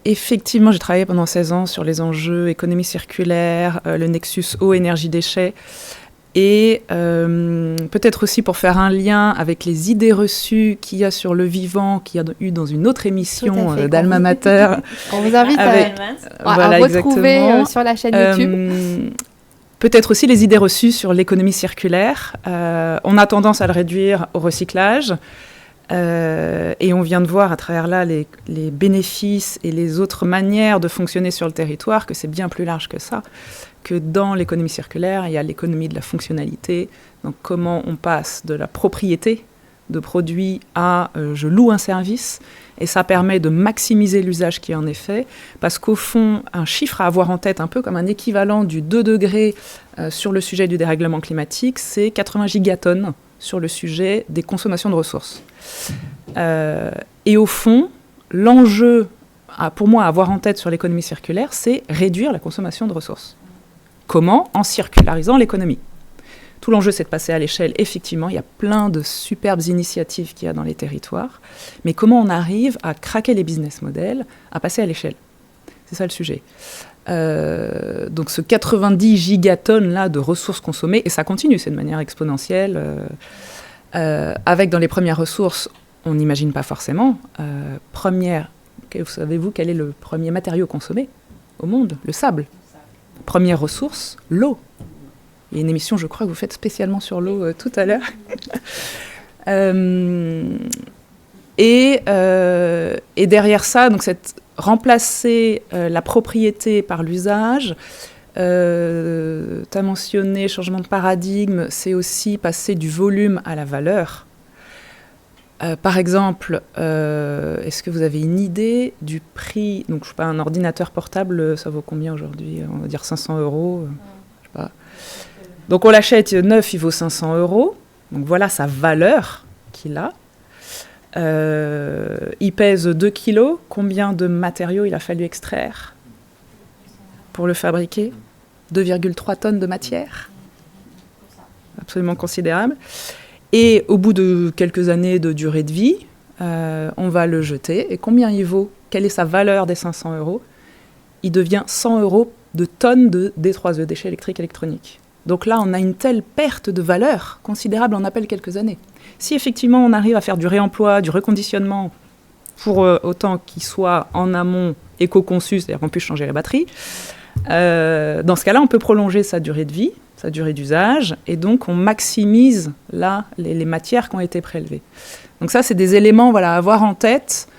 Effectivement, j'ai travaillé pendant 16 ans sur les enjeux économie circulaire, le nexus eau, énergie, déchets. Et peut-être aussi pour faire un lien avec les idées reçues qu'il y a sur le vivant, qu'il y a eu dans une autre émission d'Alma Mater. On vous invite à retrouver sur la chaîne YouTube. Peut-être aussi les idées reçues sur l'économie circulaire. On a tendance à le réduire au recyclage. Et on vient de voir à travers là les bénéfices et les autres manières de fonctionner sur le territoire, que c'est bien plus large que ça. Que dans l'économie circulaire, il y a l'économie de la fonctionnalité. Donc comment on passe de la propriété de produit à je loue un service, et ça permet de maximiser l'usage qui en est fait, parce qu'au fond, un chiffre à avoir en tête, un peu comme un équivalent du 2 degrés sur le sujet du dérèglement climatique, c'est 80 gigatonnes sur le sujet des consommations de ressources. Et au fond, l'enjeu, pour moi, à avoir en tête sur l'économie circulaire, c'est réduire la consommation de ressources. Comment ? En circularisant l'économie. Tout l'enjeu, c'est de passer à l'échelle. Effectivement, il y a plein de superbes initiatives qu'il y a dans les territoires. Mais comment on arrive à craquer les business models, à passer à l'échelle ? C'est ça le sujet. Donc ce 90 gigatonnes-là de ressources consommées, et ça continue, c'est de manière exponentielle, avec dans les premières ressources, on n'imagine pas forcément. Savez-vous quel est le premier matériau consommé au monde ? Le sable. Première ressource, l'eau. Il y a une émission, je crois, que vous faites spécialement sur l'eau tout à l'heure. Et derrière ça, donc remplacer la propriété par l'usage. Tu as mentionné changement de paradigme, c'est aussi passer du volume à la valeur. Par exemple, est-ce que vous avez une idée du prix ? Donc, je sais pas, un ordinateur portable, ça vaut combien aujourd'hui ? On va dire 500 €. Je sais pas. Donc, on l'achète neuf, il vaut 500 €. Donc, voilà sa valeur qu'il a. Il pèse 2 kilos. Combien de matériaux il a fallu extraire pour le fabriquer ? 2,3 tonnes de matière. Absolument considérable. Et au bout de quelques années de durée de vie, on va le jeter. Et combien il vaut ? Quelle est sa valeur des 500 €? Il devient 100 € de tonnes de D3E, déchets électriques électroniques. Donc là, on a une telle perte de valeur considérable en à peine quelques années. Si effectivement on arrive à faire du réemploi, du reconditionnement, pour autant qu'il soit en amont éco-conçu, c'est-à-dire qu'on puisse changer la batterie, dans ce cas-là, on peut prolonger sa durée de vie, sa durée d'usage, et donc on maximise là les matières qui ont été prélevées. Donc ça, c'est des éléments à avoir en tête,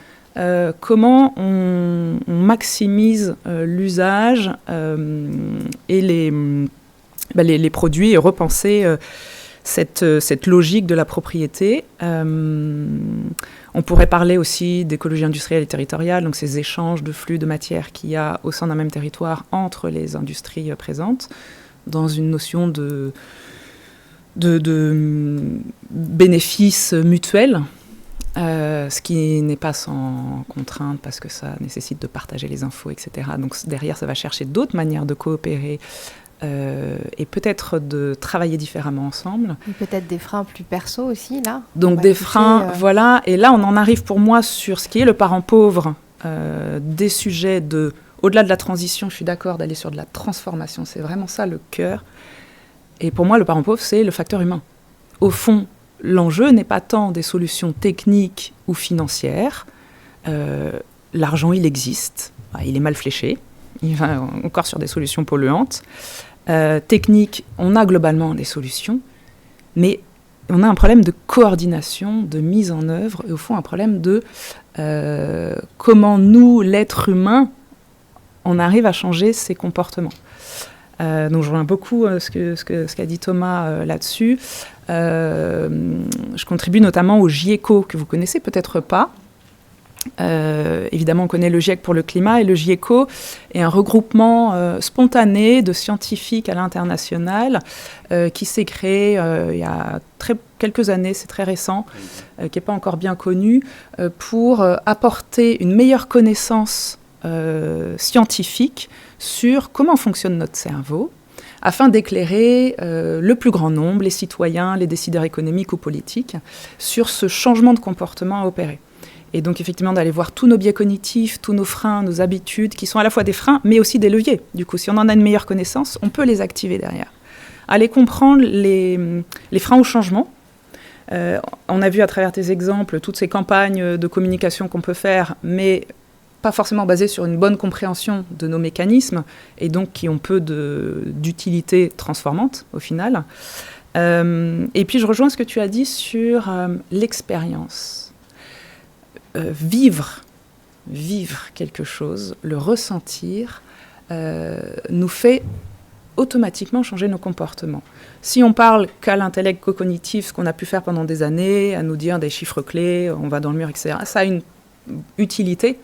comment on maximise l'usage et les produits, et repenser cette logique de la propriété. On pourrait parler aussi d'écologie industrielle et territoriale, donc ces échanges de flux de matière qu'il y a au sein d'un même territoire entre les industries présentes, dans une notion de bénéfice mutuel, ce qui n'est pas sans contrainte parce que ça nécessite de partager les infos, etc. Donc derrière, ça va chercher d'autres manières de coopérer et peut-être de travailler différemment ensemble. Et peut-être des freins plus perso aussi, là. Donc des freins, voilà. Et là, on en arrive pour moi sur ce qui est le parent pauvre des sujets de... Au-delà de la transition, je suis d'accord d'aller sur de la transformation. C'est vraiment ça le cœur. Et pour moi, le parent pauvre, c'est le facteur humain. Au fond, l'enjeu n'est pas tant des solutions techniques ou financières. L'argent, il existe. Il est mal fléché. Il va encore sur des solutions polluantes. Technique, on a globalement des solutions. Mais on a un problème de coordination, de mise en œuvre. Et au fond, un problème de comment nous, l'être humain, on arrive à changer ses comportements. Donc je reviens beaucoup ce qu'a dit Thomas là-dessus. Je contribue notamment au GIECO, que vous connaissez peut-être pas. Évidemment, on connaît le GIEC pour le climat, et le GIECO est un regroupement spontané de scientifiques à l'international qui s'est créé il y a quelques années, c'est très récent, qui n'est pas encore bien connu, pour apporter une meilleure connaissance scientifique sur comment fonctionne notre cerveau, afin d'éclairer le plus grand nombre, les citoyens, les décideurs économiques ou politiques, sur ce changement de comportement à opérer. Et donc effectivement d'aller voir tous nos biais cognitifs, tous nos freins, nos habitudes, qui sont à la fois des freins, mais aussi des leviers. Du coup, si on en a une meilleure connaissance, on peut les activer derrière. Aller comprendre les freins au changement. On a vu à travers tes exemples toutes ces campagnes de communication qu'on peut faire, mais pas forcément basées sur une bonne compréhension de nos mécanismes, et donc qui ont peu d'utilité transformante au final. Et puis je rejoins ce que tu as dit sur l'expérience. Vivre quelque chose, le ressentir, nous fait automatiquement changer nos comportements. Si on parle qu'à l'intellect co-cognitif, ce qu'on a pu faire pendant des années, à nous dire des chiffres clés, on va dans le mur, etc., ça a une utilité.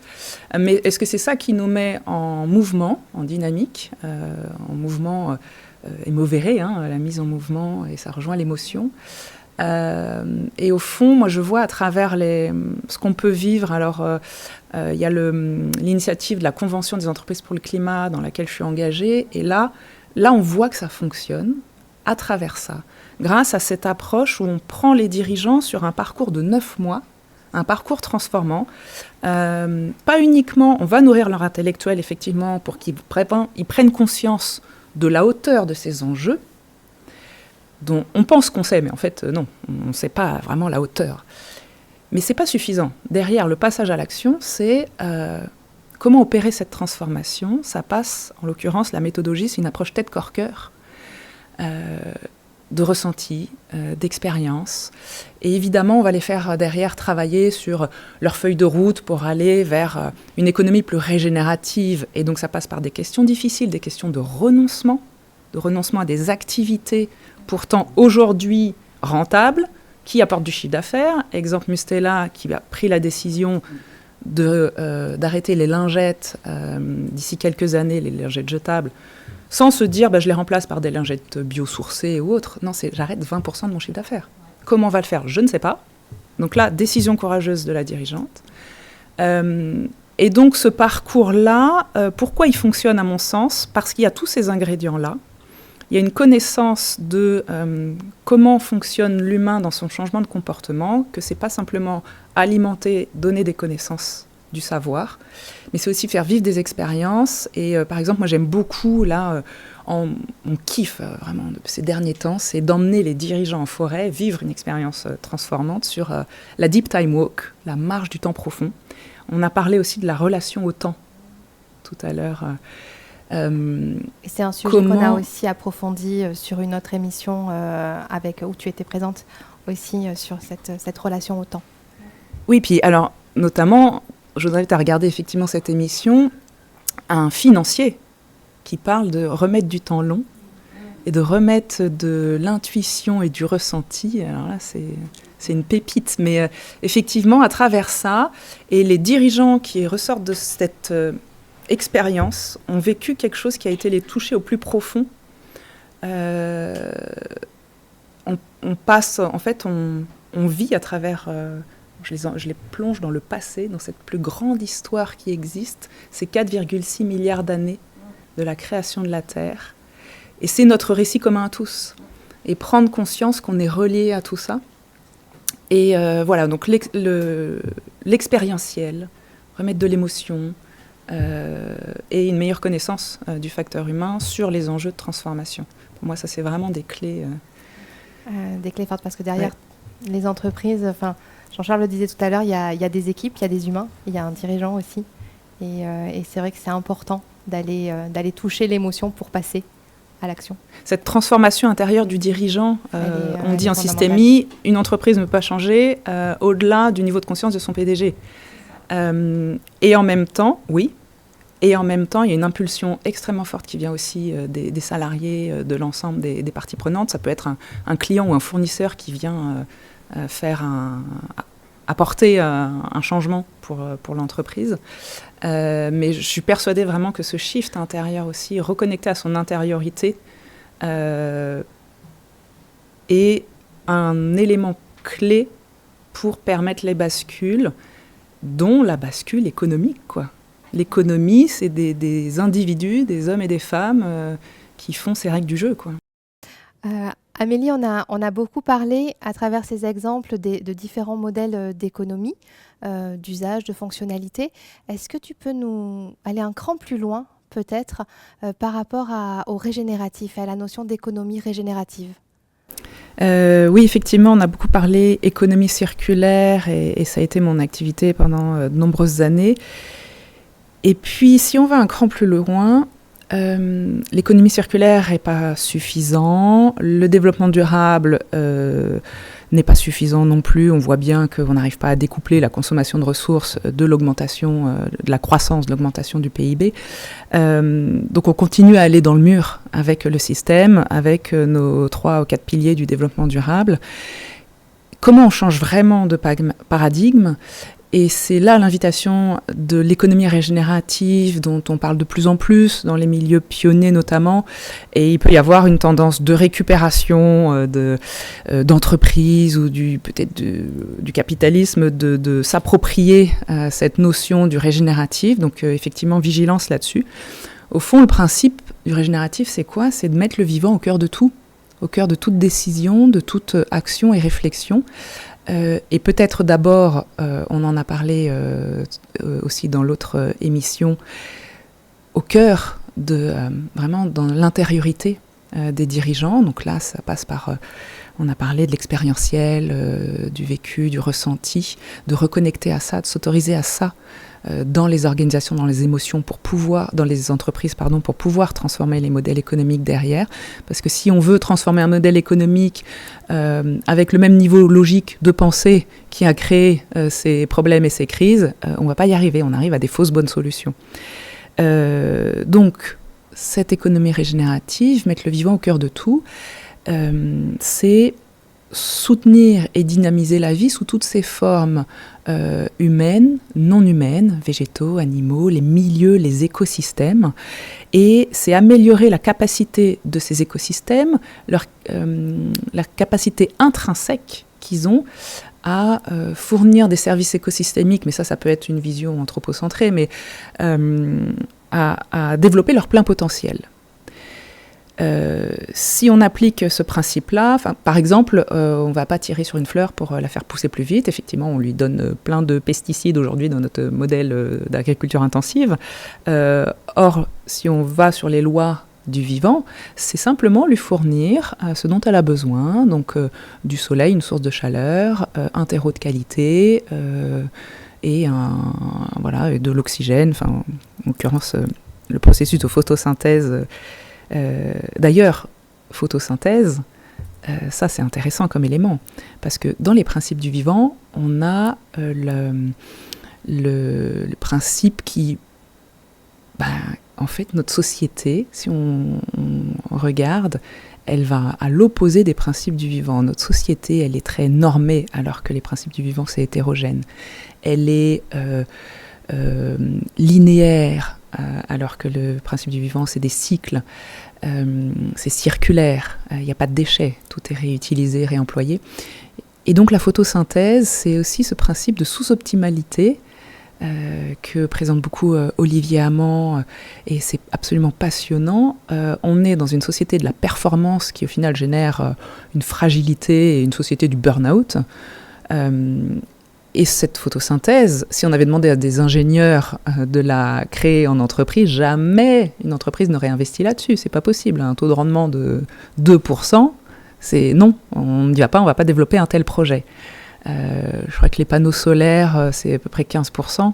Mais est-ce que c'est ça qui nous met en mouvement, en dynamique, en mouvement émouvéré, la mise en mouvement, et ça rejoint l'émotion. Et au fond, moi je vois à travers ce qu'on peut vivre. Alors, il y a l'initiative de la Convention des entreprises pour le climat dans laquelle je suis engagée. Et là, on voit que ça fonctionne à travers ça. Grâce à cette approche où on prend les dirigeants sur un parcours de 9 mois, un parcours transformant. Pas uniquement, on va nourrir leur intellectuel, effectivement, pour qu'ils prennent conscience de la hauteur de ces enjeux, dont on pense qu'on sait, mais en fait, non, on ne sait pas vraiment la hauteur. Mais ce n'est pas suffisant. Derrière le passage à l'action, c'est comment opérer cette transformation. Ça passe, en l'occurrence, la méthodologie, c'est une approche tête, corps, cœur, de ressenti, d'expérience. Et évidemment, on va les faire derrière travailler sur leur feuille de route pour aller vers une économie plus régénérative. Et donc, ça passe par des questions difficiles, des questions de renoncement à des activités pourtant aujourd'hui rentables, qui apportent du chiffre d'affaires. Exemple Mustela, qui a pris la décision d'arrêter les lingettes d'ici quelques années, les lingettes jetables, sans se dire je les remplace par des lingettes biosourcées ou autres. Non, c'est j'arrête 20% de mon chiffre d'affaires. Comment on va le faire ? Je ne sais pas. Donc là, décision courageuse de la dirigeante. Et donc ce parcours-là, pourquoi il fonctionne à mon sens ? Parce qu'il y a tous ces ingrédients-là. Il y a une connaissance de comment fonctionne l'humain dans son changement de comportement, que c'est pas simplement alimenter, donner des connaissances, du savoir, mais c'est aussi faire vivre des expériences. Et par exemple, moi j'aime beaucoup, là, mon kiff vraiment de ces derniers temps, c'est d'emmener les dirigeants en forêt, vivre une expérience transformante sur la Deep Time Walk, la marche du temps profond. On a parlé aussi de la relation au temps tout à l'heure. Et c'est un sujet qu'on a aussi approfondi sur une autre émission où tu étais présente aussi sur cette relation au temps. Oui, puis alors, notamment, je vous invite à regarder effectivement cette émission, un financier qui parle de remettre du temps long et de remettre de l'intuition et du ressenti. Alors là, c'est une pépite, mais effectivement, à travers ça, et les dirigeants qui ressortent de cette expérience ont vécu quelque chose qui a été les toucher au plus profond. On passe, en fait, on vit à travers... Je les plonge dans le passé, dans cette plus grande histoire qui existe, ces 4,6 milliards d'années de la création de la Terre. Et c'est notre récit commun à tous. Et prendre conscience qu'on est relié à tout ça. Et voilà, donc l'expérientiel, remettre de l'émotion et une meilleure connaissance du facteur humain sur les enjeux de transformation. Pour moi, ça, c'est vraiment des clés. Des clés fortes, parce que derrière les entreprises... Jean-Charles le disait tout à l'heure, il y a des équipes, il y a des humains, il y a un dirigeant aussi. Et c'est vrai que c'est important d'aller toucher l'émotion pour passer à l'action. Cette transformation intérieure du dirigeant, on dit en systémie, une entreprise ne peut pas changer au-delà du niveau de conscience de son PDG. Et en même temps, il y a une impulsion extrêmement forte qui vient aussi des salariés, de l'ensemble des parties prenantes. Ça peut être un client ou un fournisseur qui vient... apporter un changement pour l'entreprise. Mais je suis persuadée vraiment que ce shift intérieur aussi, reconnecté à son intériorité, est un élément clé pour permettre les bascules, dont la bascule économique, quoi. L'économie, c'est des individus, des hommes et des femmes qui font ces règles du jeu, quoi. Amélie, on a beaucoup parlé à travers ces exemples de différents modèles d'économie, d'usage, de fonctionnalité. Est-ce que tu peux nous aller un cran plus loin, peut-être, par rapport au régénératif, à la notion d'économie régénérative ? Oui, effectivement, on a beaucoup parlé économie circulaire et ça a été mon activité pendant de nombreuses années. Et puis, si on va un cran plus loin, L'économie circulaire n'est pas suffisant. Le développement durable n'est pas suffisant non plus. On voit bien qu'on n'arrive pas à découpler la consommation de ressources de l'augmentation, de la croissance, de l'augmentation du PIB. Donc on continue à aller dans le mur avec le système, avec nos 3 ou 4 piliers du développement durable. Comment on change vraiment de paradigme ? Et c'est là l'invitation de l'économie régénérative dont on parle de plus en plus, dans les milieux pionniers notamment. Et il peut y avoir une tendance de récupération d'entreprises ou peut-être du capitalisme de s'approprier cette notion du régénératif. Donc effectivement, vigilance là-dessus. Au fond, le principe du régénératif, c'est quoi ? C'est de mettre le vivant au cœur de tout, au cœur de toute décision, de toute action et réflexion. Et peut-être d'abord, on en a parlé aussi dans l'autre émission, au cœur vraiment dans l'intériorité des dirigeants. Donc là, ça passe par, on a parlé de l'expérientiel, du vécu, du ressenti, de reconnecter à ça, de s'autoriser à ça dans les organisations, dans les émotions, dans les entreprises, pour pouvoir transformer les modèles économiques derrière. Parce que si on veut transformer un modèle économique avec le même niveau logique de pensée qui a créé ces problèmes et ces crises, on ne va pas y arriver. On arrive à des fausses bonnes solutions. Donc, cette économie régénérative, mettre le vivant au cœur de tout, c'est soutenir et dynamiser la vie sous toutes ses formes humaines, non humaines, végétaux, animaux, les milieux, les écosystèmes. Et c'est améliorer la capacité de ces écosystèmes, la capacité intrinsèque qu'ils ont à fournir des services écosystémiques, mais ça peut être une vision anthropocentrée, mais à développer leur plein potentiel. Si on applique ce principe-là, par exemple, on ne va pas tirer sur une fleur pour la faire pousser plus vite. Effectivement, on lui donne plein de pesticides aujourd'hui dans notre modèle d'agriculture intensive. Or, si on va sur les lois du vivant, c'est simplement lui fournir ce dont elle a besoin, donc du soleil, une source de chaleur, un terreau de qualité et de l'oxygène, en l'occurrence le processus de photosynthèse. D'ailleurs, photosynthèse, ça c'est intéressant comme élément, parce que dans les principes du vivant, on a le principe qui, en fait, notre société, si on regarde, elle va à l'opposé des principes du vivant. Notre société, elle est très normée, alors que les principes du vivant, c'est hétérogène. Elle est linéaire, alors que le principe du vivant, c'est des cycles, c'est circulaire, il n'y a pas de déchets, tout est réutilisé, réemployé. Et donc la photosynthèse, c'est aussi ce principe de sous-optimalité que présente beaucoup Olivier Amand, et c'est absolument passionnant. On est dans une société de la performance qui au final génère une fragilité et une société du burn-out. Et cette photosynthèse, si on avait demandé à des ingénieurs de la créer en entreprise, jamais une entreprise n'aurait investi là-dessus. C'est pas possible. Un taux de rendement de 2%, c'est non, on n'y va pas, on va pas développer un tel projet. Je crois que les panneaux solaires, c'est à peu près 15%.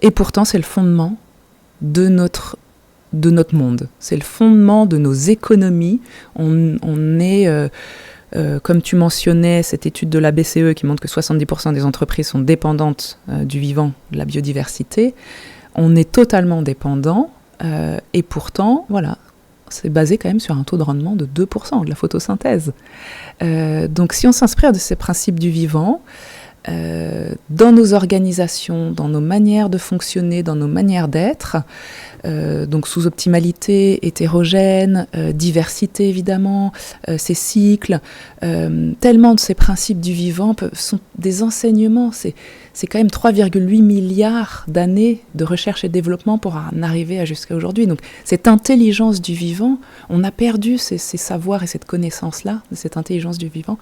Et pourtant, c'est le fondement de notre monde. C'est le fondement de nos économies. On est... comme tu mentionnais, cette étude de la BCE qui montre que 70% des entreprises sont dépendantes du vivant, de la biodiversité. On est totalement dépendant et pourtant, voilà, c'est basé quand même sur un taux de rendement de 2% de la photosynthèse. Donc si on s'inspire de ces principes du vivant, dans nos organisations, dans nos manières de fonctionner, dans nos manières d'être, donc sous-optimalité, hétérogène, diversité évidemment, ces cycles, tellement de ces principes du vivant sont des enseignements. C'est quand même 3,8 milliards d'années de recherche et développement pour en arriver à jusqu'à aujourd'hui. Donc cette intelligence du vivant, on a perdu ces savoirs et cette connaissance-là, de cette intelligence du vivant.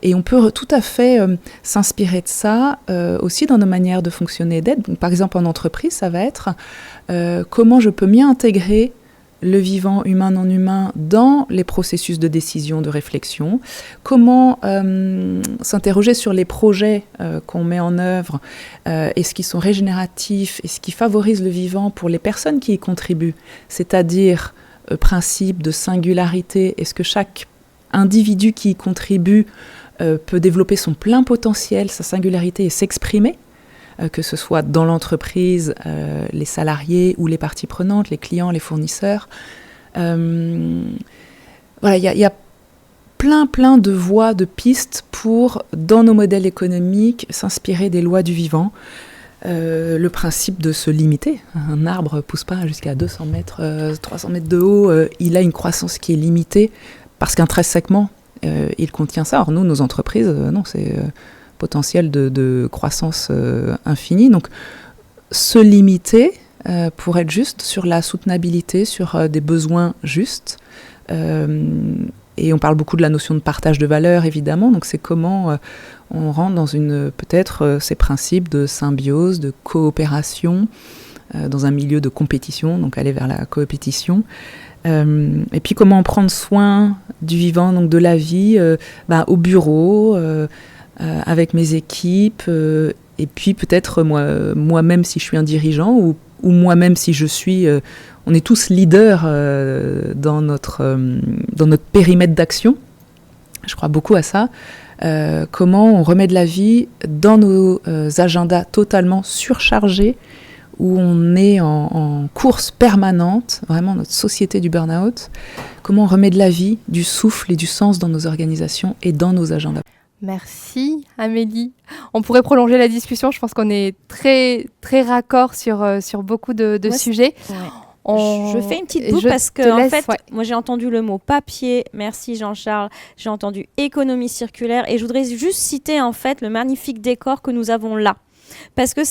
Et on peut tout à fait s'inspirer de ça aussi dans nos manières de fonctionner et d'être. Donc, par exemple en entreprise, ça va être comment je peux mieux intégrer le vivant, humain, non humain, dans les processus de décision, de réflexion, comment s'interroger sur les projets qu'on met en œuvre, est-ce qu'ils sont régénératifs, est-ce qu'ils favorisent le vivant pour les personnes qui y contribuent, c'est-à-dire principe de singularité, est-ce que chaque individu qui y contribue peut développer son plein potentiel, sa singularité et s'exprimer, que ce soit dans l'entreprise, les salariés ou les parties prenantes, les clients, les fournisseurs. Voilà, il y a plein de voies, de pistes pour, dans nos modèles économiques, s'inspirer des lois du vivant. Le principe de se limiter. Un arbre ne pousse pas jusqu'à 200 mètres, 300 mètres de haut. Il a une croissance qui est limitée parce qu'intrinsèquement, il contient ça. Or, nous, nos entreprises, non, c'est potentiel de croissance infinie. Donc, se limiter pour être juste sur la soutenabilité, sur des besoins justes. Et on parle beaucoup de la notion de partage de valeur, évidemment. Donc, c'est comment on rentre dans peut-être ces principes de symbiose, de coopération, dans un milieu de compétition, donc aller vers la coopétition. Et puis, comment prendre soin du vivant, donc de la vie, au bureau, avec mes équipes, et puis peut-être moi-même si je suis un dirigeant, ou moi-même si je suis... on est tous leaders dans notre périmètre d'action. Je crois beaucoup à ça. Comment on remet de la vie dans nos agendas totalement surchargés, où on est en course permanente, vraiment notre société du burn-out. Comment on remet de la vie, du souffle et du sens dans nos organisations et dans nos agendas. Merci Amélie. On pourrait prolonger la discussion, je pense qu'on est très, très raccord sur beaucoup de sujets. Je fais une petite boucle parce que en fait, moi j'ai entendu le mot papier, merci Jean-Charles, j'ai entendu économie circulaire et je voudrais juste citer en fait le magnifique décor que nous avons là. Parce que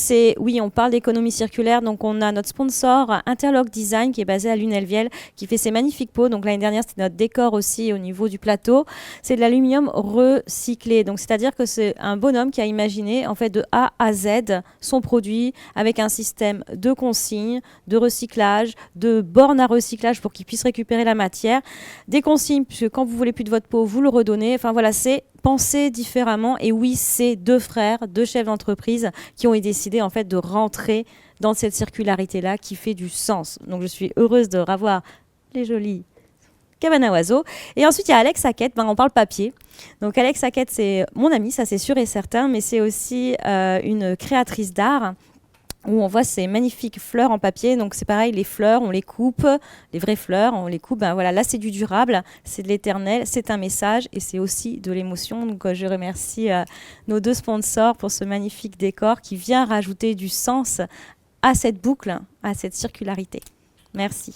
on parle d'économie circulaire, donc on a notre sponsor Interlock Design qui est basé à Lunelviel, qui fait ces magnifiques pots. Donc l'année dernière, c'était notre décor aussi au niveau du plateau. C'est de l'aluminium recyclé. Donc c'est-à-dire que c'est un bonhomme qui a imaginé en fait de A à Z son produit avec un système de consignes, de recyclage, de bornes à recyclage pour qu'il puisse récupérer la matière, des consignes puisque quand vous voulez plus de votre pot, vous le redonnez. Enfin voilà, c'est penser différemment. Et oui, c'est deux chefs d'entreprise qui ont décidé en fait de rentrer dans cette circularité-là qui fait du sens. Donc je suis heureuse de revoir les jolies cabanes à oiseaux. Et ensuite, il y a Alex Hackett, on parle papier. Donc Alex Hackett, c'est mon amie, ça c'est sûr et certain, mais c'est aussi une créatrice d'art où on voit ces magnifiques fleurs en papier. Donc c'est pareil, les fleurs, on les coupe, les vraies fleurs, on les coupe. Voilà, là c'est du durable, c'est de l'éternel, c'est un message et c'est aussi de l'émotion. Donc je remercie nos deux sponsors pour ce magnifique décor qui vient rajouter du sens à cette boucle, à cette circularité. Merci.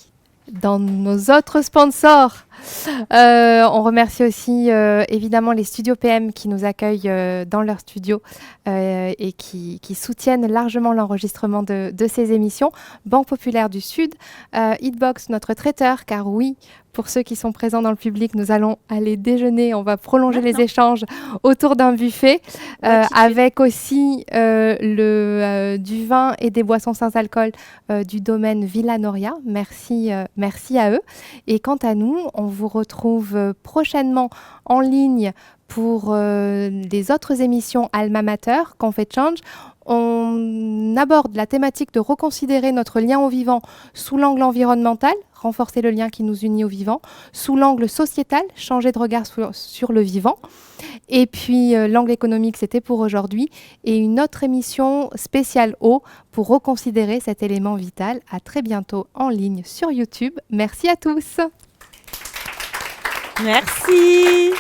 Dans nos autres sponsors, on remercie aussi évidemment les studios PM qui nous accueillent dans leur studio et qui soutiennent largement l'enregistrement de ces émissions. Banque Populaire du Sud, Hitbox, notre traiteur, car oui, pour ceux qui sont présents dans le public, nous allons aller déjeuner. On va prolonger les échanges autour d'un buffet avec aussi du vin et des boissons sans alcool du domaine Villa Noria. Merci à eux. Et quant à nous, on vous retrouve prochainement en ligne pour les autres émissions Alma Mater, qu'on fait Change. On aborde la thématique de reconsidérer notre lien au vivant sous l'angle environnemental, renforcer le lien qui nous unit au vivant, sous l'angle sociétal, changer de regard sur le vivant. Et puis l'angle économique, c'était pour aujourd'hui. Et une autre émission spéciale eau pour reconsidérer cet élément vital. À très bientôt en ligne sur YouTube. Merci à tous. Merci.